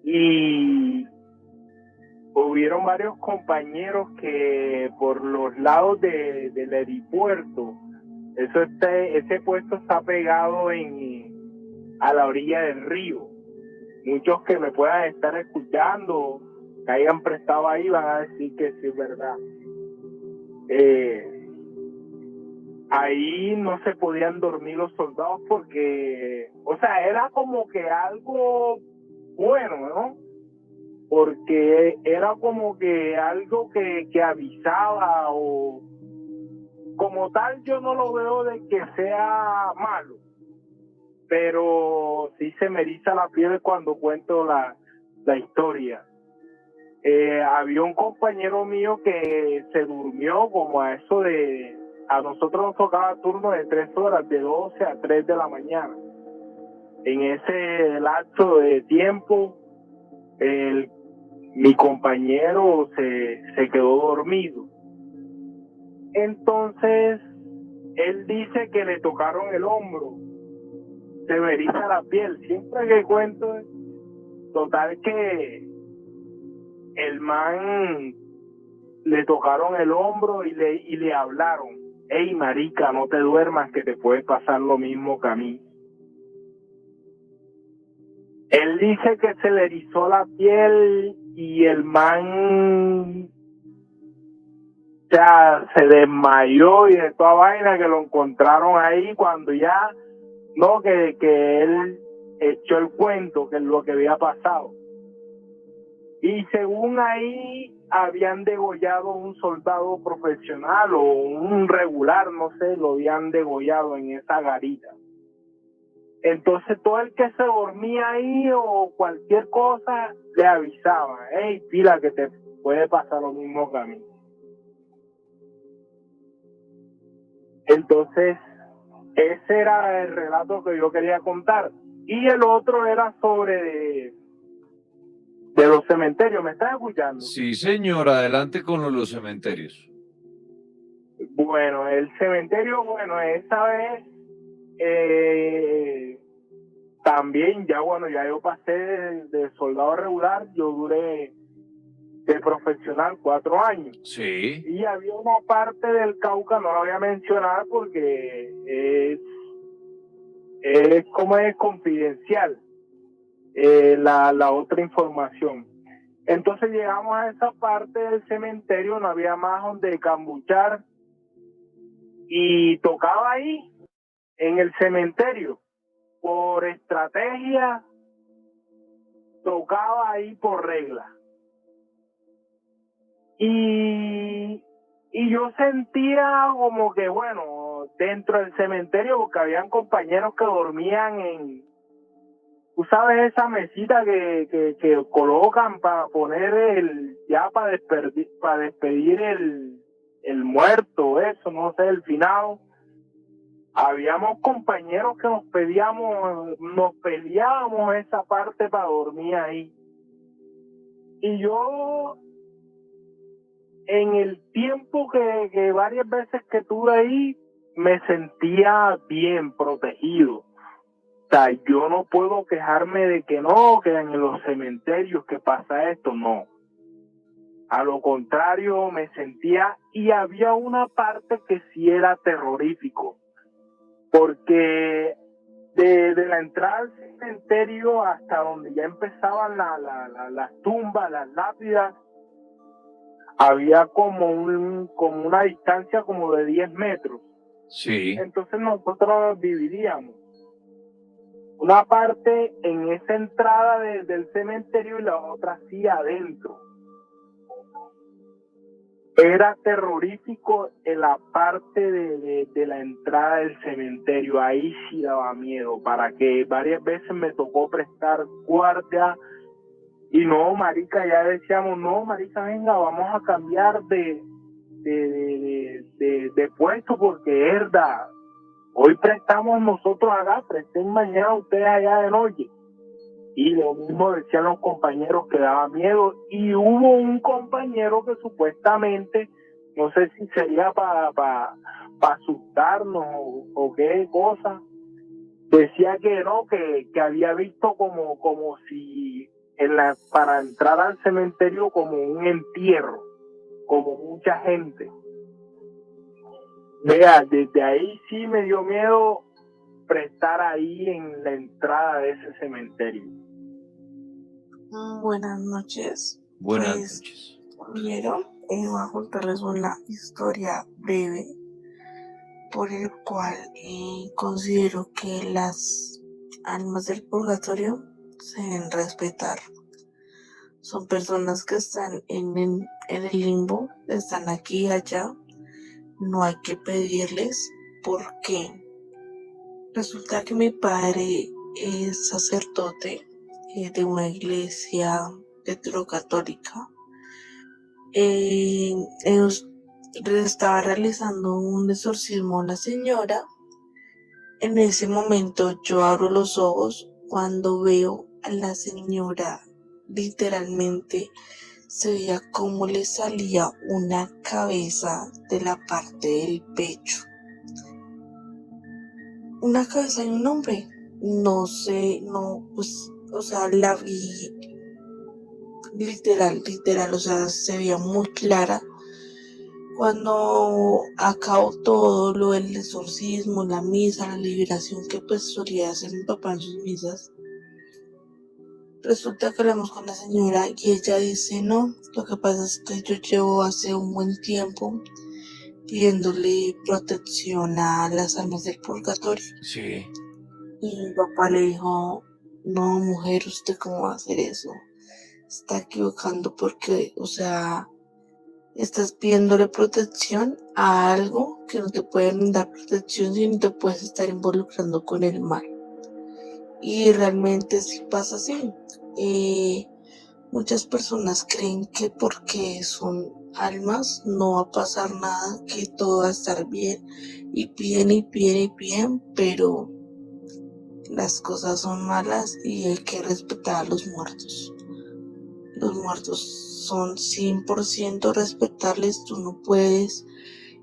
y hubieron varios compañeros que por los lados del aeropuerto Ese puesto está pegado a la orilla del río. Muchos que me puedan estar escuchando, que hayan prestado ahí, van a decir que sí es verdad. Ahí no se podían dormir los soldados porque, o sea, era como que algo bueno, ¿no? Porque era como que algo que avisaba, o como tal yo no lo veo de que sea malo, pero sí se me eriza la piel cuando cuento la historia. Había un compañero mío que se durmió como a eso a nosotros nos tocaba turno de 3 horas, de 12 a 3 de la mañana. En ese lapso de tiempo, mi compañero se quedó dormido. Entonces, él dice que le tocaron el hombro. Se me eriza la piel. Siempre que cuento, total que el man le tocaron el hombro y le hablaron: hey marica, no te duermas que te puede pasar lo mismo que a mí. Él dice que se le erizó la piel y el man, o sea, se desmayó y de toda vaina, que lo encontraron ahí cuando ya, no, que él echó el cuento, que es lo que había pasado. Y según ahí habían degollado un soldado profesional o un regular, no sé, lo habían degollado en esa garita. Entonces todo el que se dormía ahí o cualquier cosa le avisaba: hey, pila que te puede pasar lo mismo que a mí. Entonces ese era el relato que yo quería contar. Y el otro era sobre de los cementerios. ¿Me estás escuchando? Sí, señor, adelante con los cementerios. Bueno, el cementerio, bueno, esta vez también ya yo pasé de soldado regular, yo duré de profesional 4 años. Sí. Y había una parte del Cauca, no la voy a mencionar porque es como es confidencial la otra información. Entonces llegamos a esa parte del cementerio, no había más donde cambuchar y tocaba ahí en el cementerio. Por estrategia, tocaba ahí por regla. Y yo sentía como que, bueno, dentro del cementerio, porque habían compañeros que dormían tú sabes, esa mesita que colocan para poner para despedir el muerto, eso, no sé, el finado. Habíamos compañeros que nos peleábamos esa parte para dormir ahí. Y yo, en el tiempo que varias veces que estuve ahí, me sentía bien protegido. O sea, yo no puedo quejarme de que en los cementerios que pasa esto, no. A lo contrario, me sentía, y había una parte que sí era terrorífico, porque de la entrada al cementerio hasta donde ya empezaban las tumbas, las lápidas, había como una distancia como de 10 metros. Sí. Entonces nosotros nos dividíamos. Una parte en esa entrada del cementerio y la otra sí adentro. Era terrorífico en la parte de la entrada del cementerio. Ahí sí daba miedo, para que varias veces me tocó prestar guardia. Y no, marica, ya decíamos: no, marica, venga, vamos a cambiar de puesto, porque es verdad. Hoy prestamos nosotros acá, presten mañana ustedes allá de noche. Y lo mismo decían los compañeros, que daba miedo. Y hubo un compañero que supuestamente, no sé si sería para asustarnos o qué cosa, decía que no, que había visto como si para entrar al cementerio como un entierro, como mucha gente. Vea, desde ahí sí me dio miedo prestar ahí en la entrada de ese cementerio. Buenas noches. Buenas Pues noches. primero voy a contarles una historia breve por el cual considero que las almas del purgatorio se deben respetar. Son personas que están en el limbo, están aquí y allá. No hay que pedirles porque resulta que mi padre es sacerdote de una iglesia heterocatólica. Estaba realizando un exorcismo a una señora. En ese momento yo abro los ojos cuando veo a la señora, literalmente se veía cómo le salía una cabeza de la parte del pecho. Una cabeza de un hombre. No sé, no, pues, o sea, la vi literal, o sea, se veía muy clara. Cuando acabó todo lo del exorcismo, la misa, la liberación que pues solía hacer mi papá en sus misas, resulta que hablamos con la señora y ella dice, no, lo que pasa es que yo llevo hace un buen tiempo pidiéndole protección a las almas del purgatorio. Sí. Y mi papá le dijo, no, mujer, ¿usted cómo va a hacer eso? Está equivocando porque, o sea, estás pidiéndole protección a algo que no te puede dar protección, sino te puedes estar involucrando con el mal. Y realmente sí pasa así. Muchas personas creen que porque son almas no va a pasar nada, que todo va a estar bien, y piden, pero las cosas son malas y hay que respetar a los muertos. Los muertos son 100% respetables. Tú no puedes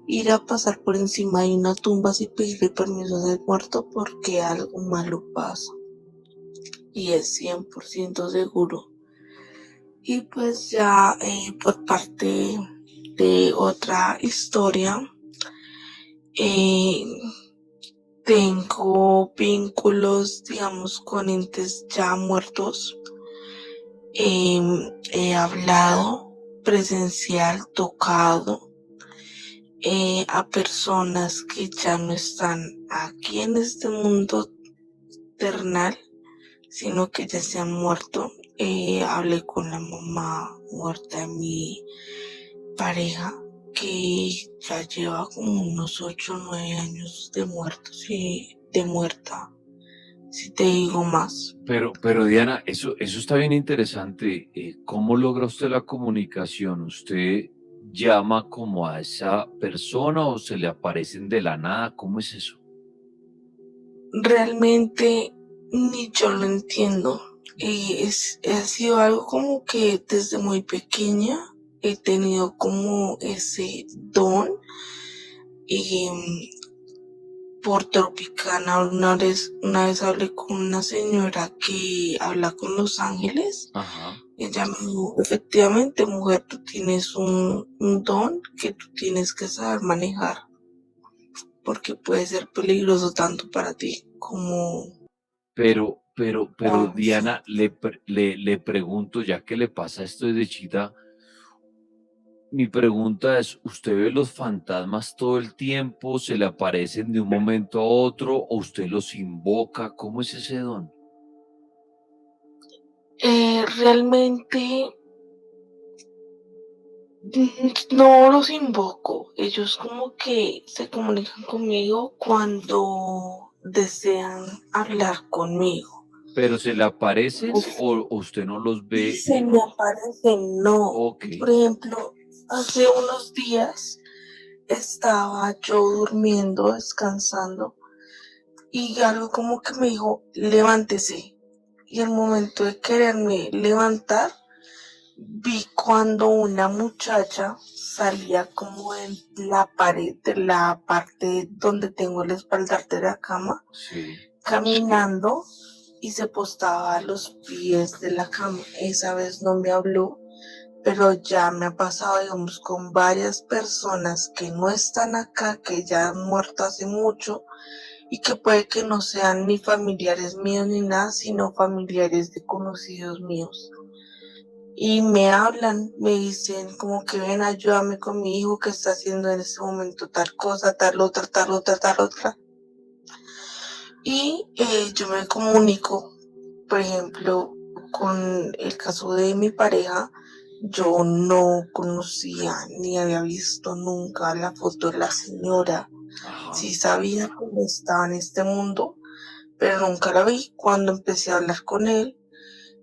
ir a pasar por encima de una tumba sin pedirle permiso al muerto porque algo malo pasa. Y es 100% seguro. Y pues ya por parte de otra historia, tengo vínculos, digamos, con entes ya muertos. He hablado presencial, tocado a personas que ya no están aquí en este mundo terrenal, sino que ya se han muerto. Hablé con la mamá muerta de mi pareja, que ya lleva como unos 8 o 9 años de muertos y de muerta, si te digo más. Pero Diana, eso está bien interesante. ¿Cómo logra usted la comunicación? ¿Usted llama como a esa persona o se le aparecen de la nada? ¿Cómo es eso? Realmente ni yo lo entiendo. Ha sido algo como que desde muy pequeña he tenido como ese don. Por Tropicana una vez hablé con una señora que habla con los ángeles. Ajá. Ella me dijo, efectivamente, mujer, tú tienes un don que tú tienes que saber manejar, porque puede ser peligroso tanto para ti como... Pero Diana, le pregunto, ya que le pasa esto desde chiquita, mi pregunta es, ¿usted ve los fantasmas todo el tiempo? ¿Se le aparecen de un momento a otro? ¿O usted los invoca? ¿Cómo es ese don? Realmente no los invoco. Ellos como que se comunican conmigo cuando desean hablar conmigo. ¿Pero se le aparecen o usted no los ve? Se me aparecen, no. Okay. Por ejemplo, hace unos días estaba yo durmiendo, descansando, y algo como que me dijo, levántese. Y al momento de quererme levantar, vi cuando una muchacha salía como en la pared de la parte donde tengo el espaldar de la cama, sí, caminando, y se postaba a los pies de la cama. Esa vez no me habló, pero ya me ha pasado, digamos, con varias personas que no están acá, que ya han muerto hace mucho y que puede que no sean ni familiares míos ni nada, sino familiares de conocidos míos. Y me hablan, me dicen como que ven, ayúdame con mi hijo que está haciendo en este momento tal cosa, tal otra, tal otra, tal otra. Y yo me comunico, por ejemplo, con el caso de mi pareja. Yo no conocía ni había visto nunca la foto de la señora. Ajá. Sí sabía cómo estaba en este mundo, pero nunca la vi. Cuando empecé a hablar con él,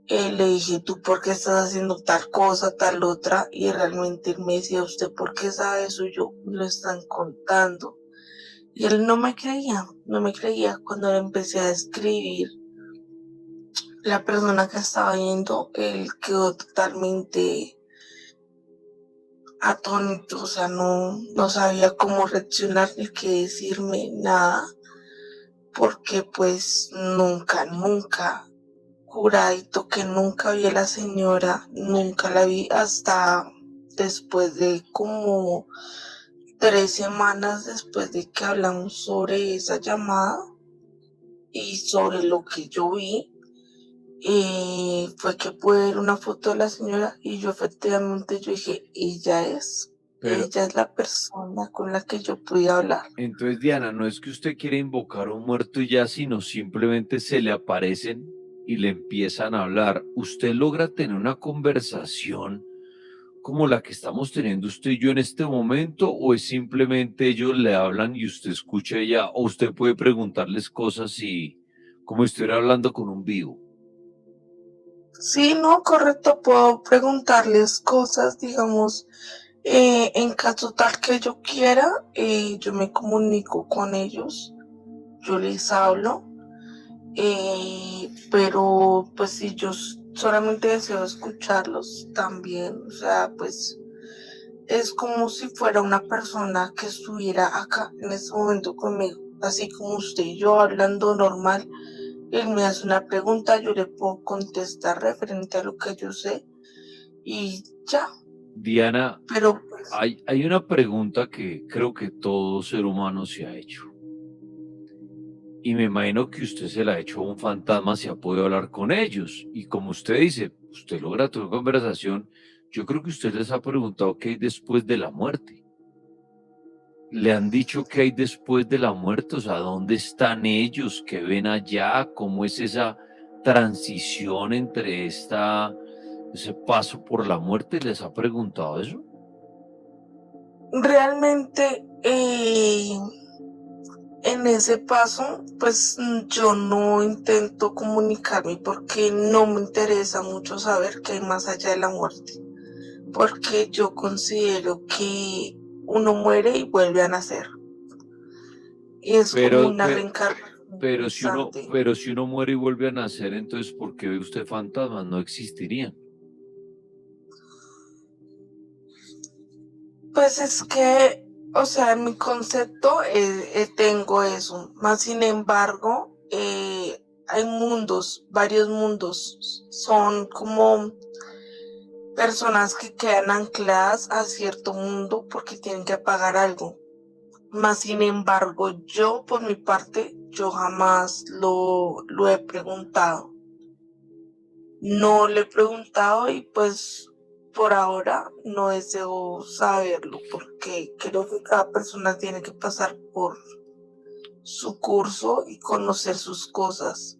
le dije, ¿tú por qué estás haciendo tal cosa, tal otra? Y realmente él me decía, ¿usted por qué sabe eso? Yo, me lo están contando. Y él no me creía. Cuando le empecé a escribir la persona que estaba viendo, él quedó totalmente atónito, o sea, no sabía cómo reaccionar ni qué decirme, nada, porque pues nunca, juradito que nunca vi a la señora, nunca la vi hasta después de como 3 semanas después de que hablamos sobre esa llamada y sobre lo que yo vi. Fue que pude ver una foto de la señora y yo efectivamente yo dije, Pero ella es la persona con la que yo pude hablar. entonces, Diana, no es que usted quiera invocar a un muerto y ya, sino simplemente se le aparecen y le empiezan a hablar. ¿Usted logra tener una conversación como la que estamos teniendo usted y yo en este momento, o es simplemente ellos le hablan y usted escucha ella, o usted puede preguntarles cosas y como si estuviera hablando con un vivo? Sí, no, correcto, puedo preguntarles cosas, digamos, en caso tal que yo quiera, yo me comunico con ellos, yo les hablo, pero pues si yo solamente deseo escucharlos también, o sea, pues es como si fuera una persona que estuviera acá en este momento conmigo, así como usted y yo hablando normal. Él me hace una pregunta, yo le puedo contestar referente a lo que yo sé y ya, Diana, pero pues, hay una pregunta que creo que todo ser humano se ha hecho. Y me imagino que usted se la ha hecho a un fantasma si ha podido hablar con ellos. Y como usted dice, usted logra tener conversación. Yo creo que usted les ha preguntado qué hay después de la muerte. ¿Le han dicho qué hay después de la muerte? O sea, ¿dónde están ellos? ¿Qué ven allá? ¿Cómo es esa transición entre ese paso por la muerte? ¿Les ha preguntado eso? realmente en ese paso, pues yo no intento comunicarme porque no me interesa mucho saber qué hay más allá de la muerte, porque yo considero que uno muere y vuelve a nacer. Y es como Pero, una pe- reencarnación constante. pero si uno muere y vuelve a nacer, entonces, ¿por qué ve usted fantasmas? No existirían. Pues es que, o sea, en mi concepto tengo eso. Más sin embargo, hay mundos, varios mundos. Son como personas que quedan ancladas a cierto mundo porque tienen que pagar algo. Más sin embargo, yo por mi parte, yo jamás lo he preguntado. No le he preguntado y pues por ahora no deseo saberlo porque creo que cada persona tiene que pasar por su curso y conocer sus cosas.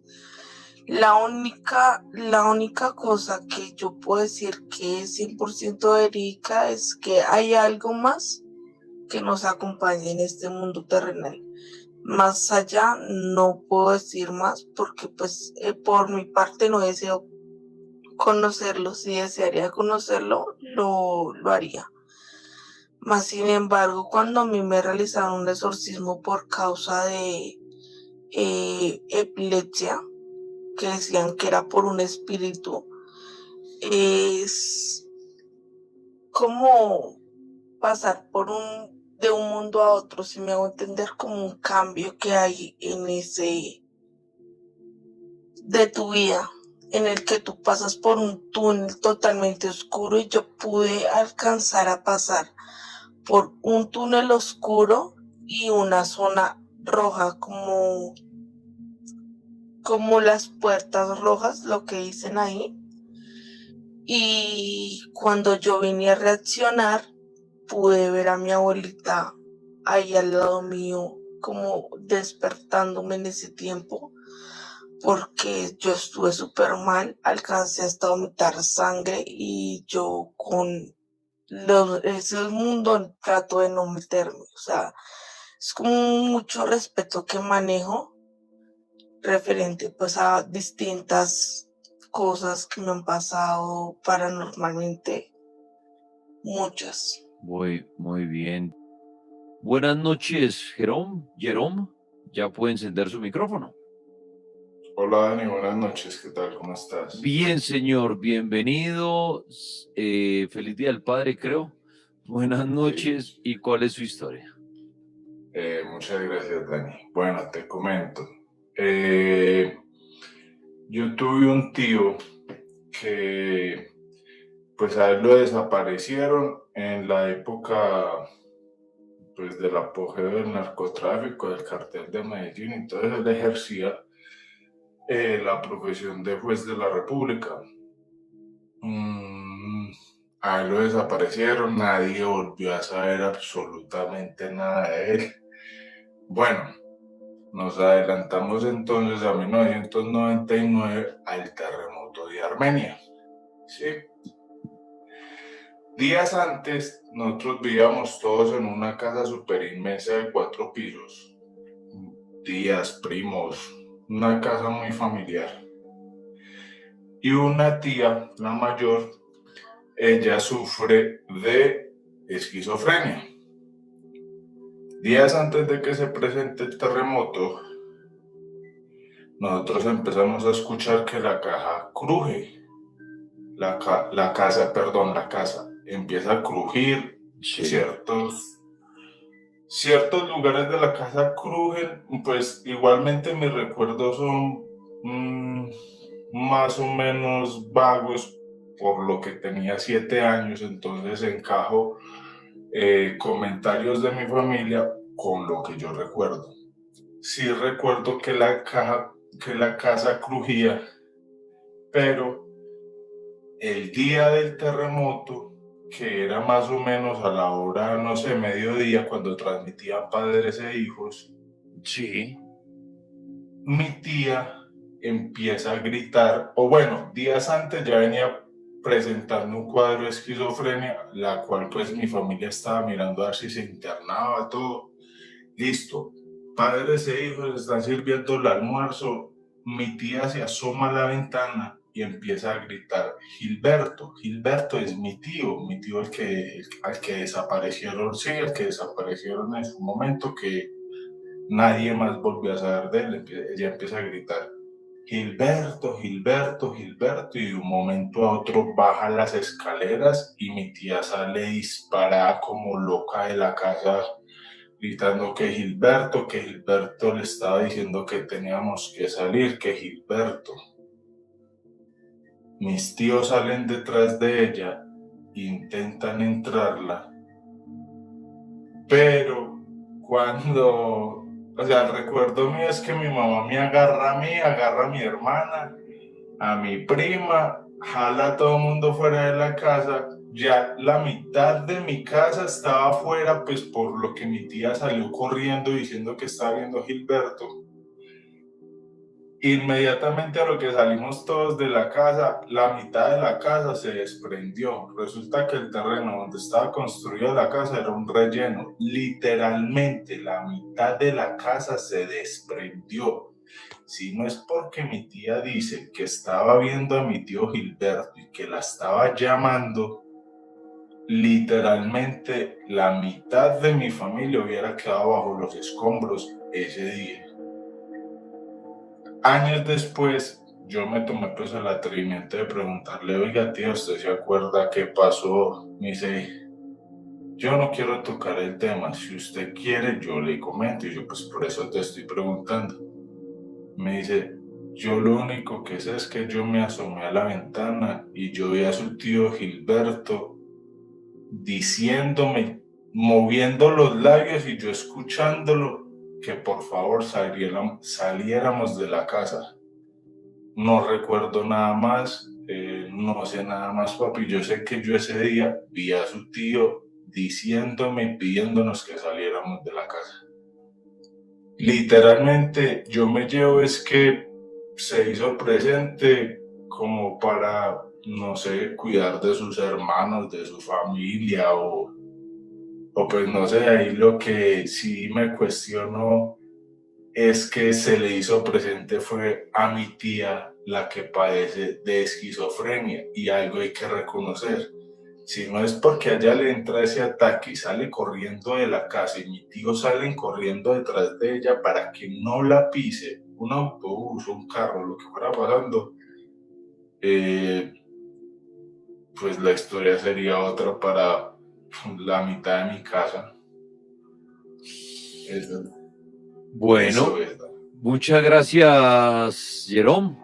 La única cosa que yo puedo decir que es 100% verídica es que hay algo más que nos acompaña en este mundo terrenal. Más allá no puedo decir más porque pues por mi parte no deseo conocerlo. Si desearía conocerlo, lo haría. Más sin embargo, cuando a mí me realizaron un exorcismo por causa de epilepsia, que decían que era por un espíritu, es como pasar de un mundo a otro, si me hago entender, como un cambio que hay en ese de tu vida. en el que tú pasas por un túnel totalmente oscuro y yo pude alcanzar a pasar por un túnel oscuro y una zona roja como las puertas rojas, lo que dicen ahí. Y cuando yo vine a reaccionar, pude ver a mi abuelita ahí al lado mío, como despertándome en ese tiempo, porque yo estuve súper mal, alcancé hasta vomitar sangre y yo con ese mundo trato de no meterme, o sea, es como mucho respeto que manejo referente pues a distintas cosas que me han pasado paranormalmente, muchas. Muy bien. Buenas noches, Jerome. Ya puede encender su micrófono. Hola Dani, buenas noches, ¿qué tal? ¿Cómo estás? Bien, señor, bienvenido. Feliz Día del Padre, creo. Buenas noches. ¿Y cuál es su historia? Muchas gracias, Dani. Bueno, te comento. Yo tuve un tío que, pues a él lo desaparecieron en la época, pues del apogeo del narcotráfico, del cartel de Medellín. Entonces él ejercía la profesión de juez de la República. A él lo desaparecieron, nadie volvió a saber absolutamente nada de él. Bueno, nos adelantamos entonces a 1999 al terremoto de Armenia. ¿Sí? Días antes, nosotros vivíamos todos en una casa súper inmensa de 4 pisos. Tías, primos, una casa muy familiar. Y una tía, la mayor, ella sufre de esquizofrenia. Días antes de que se presente el terremoto, nosotros empezamos a escuchar que la caja cruje. La casa empieza a crujir. Sí. Ciertos lugares de la casa crujen. Pues igualmente mis recuerdos son más o menos vagos, por lo que tenía 7 años, entonces encajo comentarios de mi familia con lo que yo recuerdo. Sí recuerdo que la casa crujía, pero el día del terremoto, que era más o menos a la hora, no sé, mediodía, cuando transmitían padres e hijos, Sí. mi tía empieza a gritar, o bueno, días antes ya venía presentando un cuadro de esquizofrenia, la cual pues mi familia estaba mirando a ver si se internaba, todo. Listo, padres e hijos están sirviendo el almuerzo, mi tía se asoma a la ventana y empieza a gritar, Gilberto. Gilberto es mi tío al que desaparecieron, sí, el que desaparecieron en su momento, que nadie más volvió a saber de él. Ella empieza a gritar, Gilberto, Gilberto, Gilberto, y de un momento a otro baja las escaleras y mi tía sale disparada como loca de la casa, gritando que Gilberto le estaba diciendo que teníamos que salir, que Gilberto. Mis tíos salen detrás de ella, intentan entrarla, pero el recuerdo mío es que mi mamá me agarra a mí, agarra a mi hermana, a mi prima, jala a todo el mundo fuera de la casa. Ya la mitad de mi casa estaba afuera, pues por lo que mi tía salió corriendo diciendo que estaba viendo Gilberto. Inmediatamente a lo que salimos todos de la casa, la mitad de la casa se desprendió. Resulta que el terreno donde estaba construida la casa era un relleno. Literalmente la mitad de la casa se desprendió. Si no es porque mi tía dice que estaba viendo a mi tío Gilberto y que la estaba llamando, literalmente la mitad de mi familia hubiera quedado bajo los escombros ese día. Años después, yo me tomé pues el atrevimiento de preguntarle, oiga tío, ¿usted se acuerda qué pasó? Me dice, yo no quiero tocar el tema, si usted quiere yo le comento. Y yo pues por eso te estoy preguntando. Me dice, Yo lo único que sé es que yo me asomé a la ventana y yo vi a su tío Gilberto diciéndome, moviendo los labios y yo escuchándolo, que por favor saliéramos de la casa. No recuerdo nada más, no sé nada más, papi. Yo sé que yo ese día vi a su tío diciéndome, pidiéndonos que saliéramos de la casa. Literalmente, yo me llevo es que se hizo presente como para, no sé, cuidar de sus hermanos, de su familia o pues no sé, ahí lo que sí me cuestiono es que se le hizo presente fue a mi tía, la que padece de esquizofrenia, y algo hay que reconocer. Si no es porque a ella le entra ese ataque y sale corriendo de la casa y mi tío salen corriendo detrás de ella para que no la pise un autobús, un carro, lo que fuera pasando, pues la historia sería otra para la mitad de mi casa. Eso Bueno, es. muchas gracias, Jerome.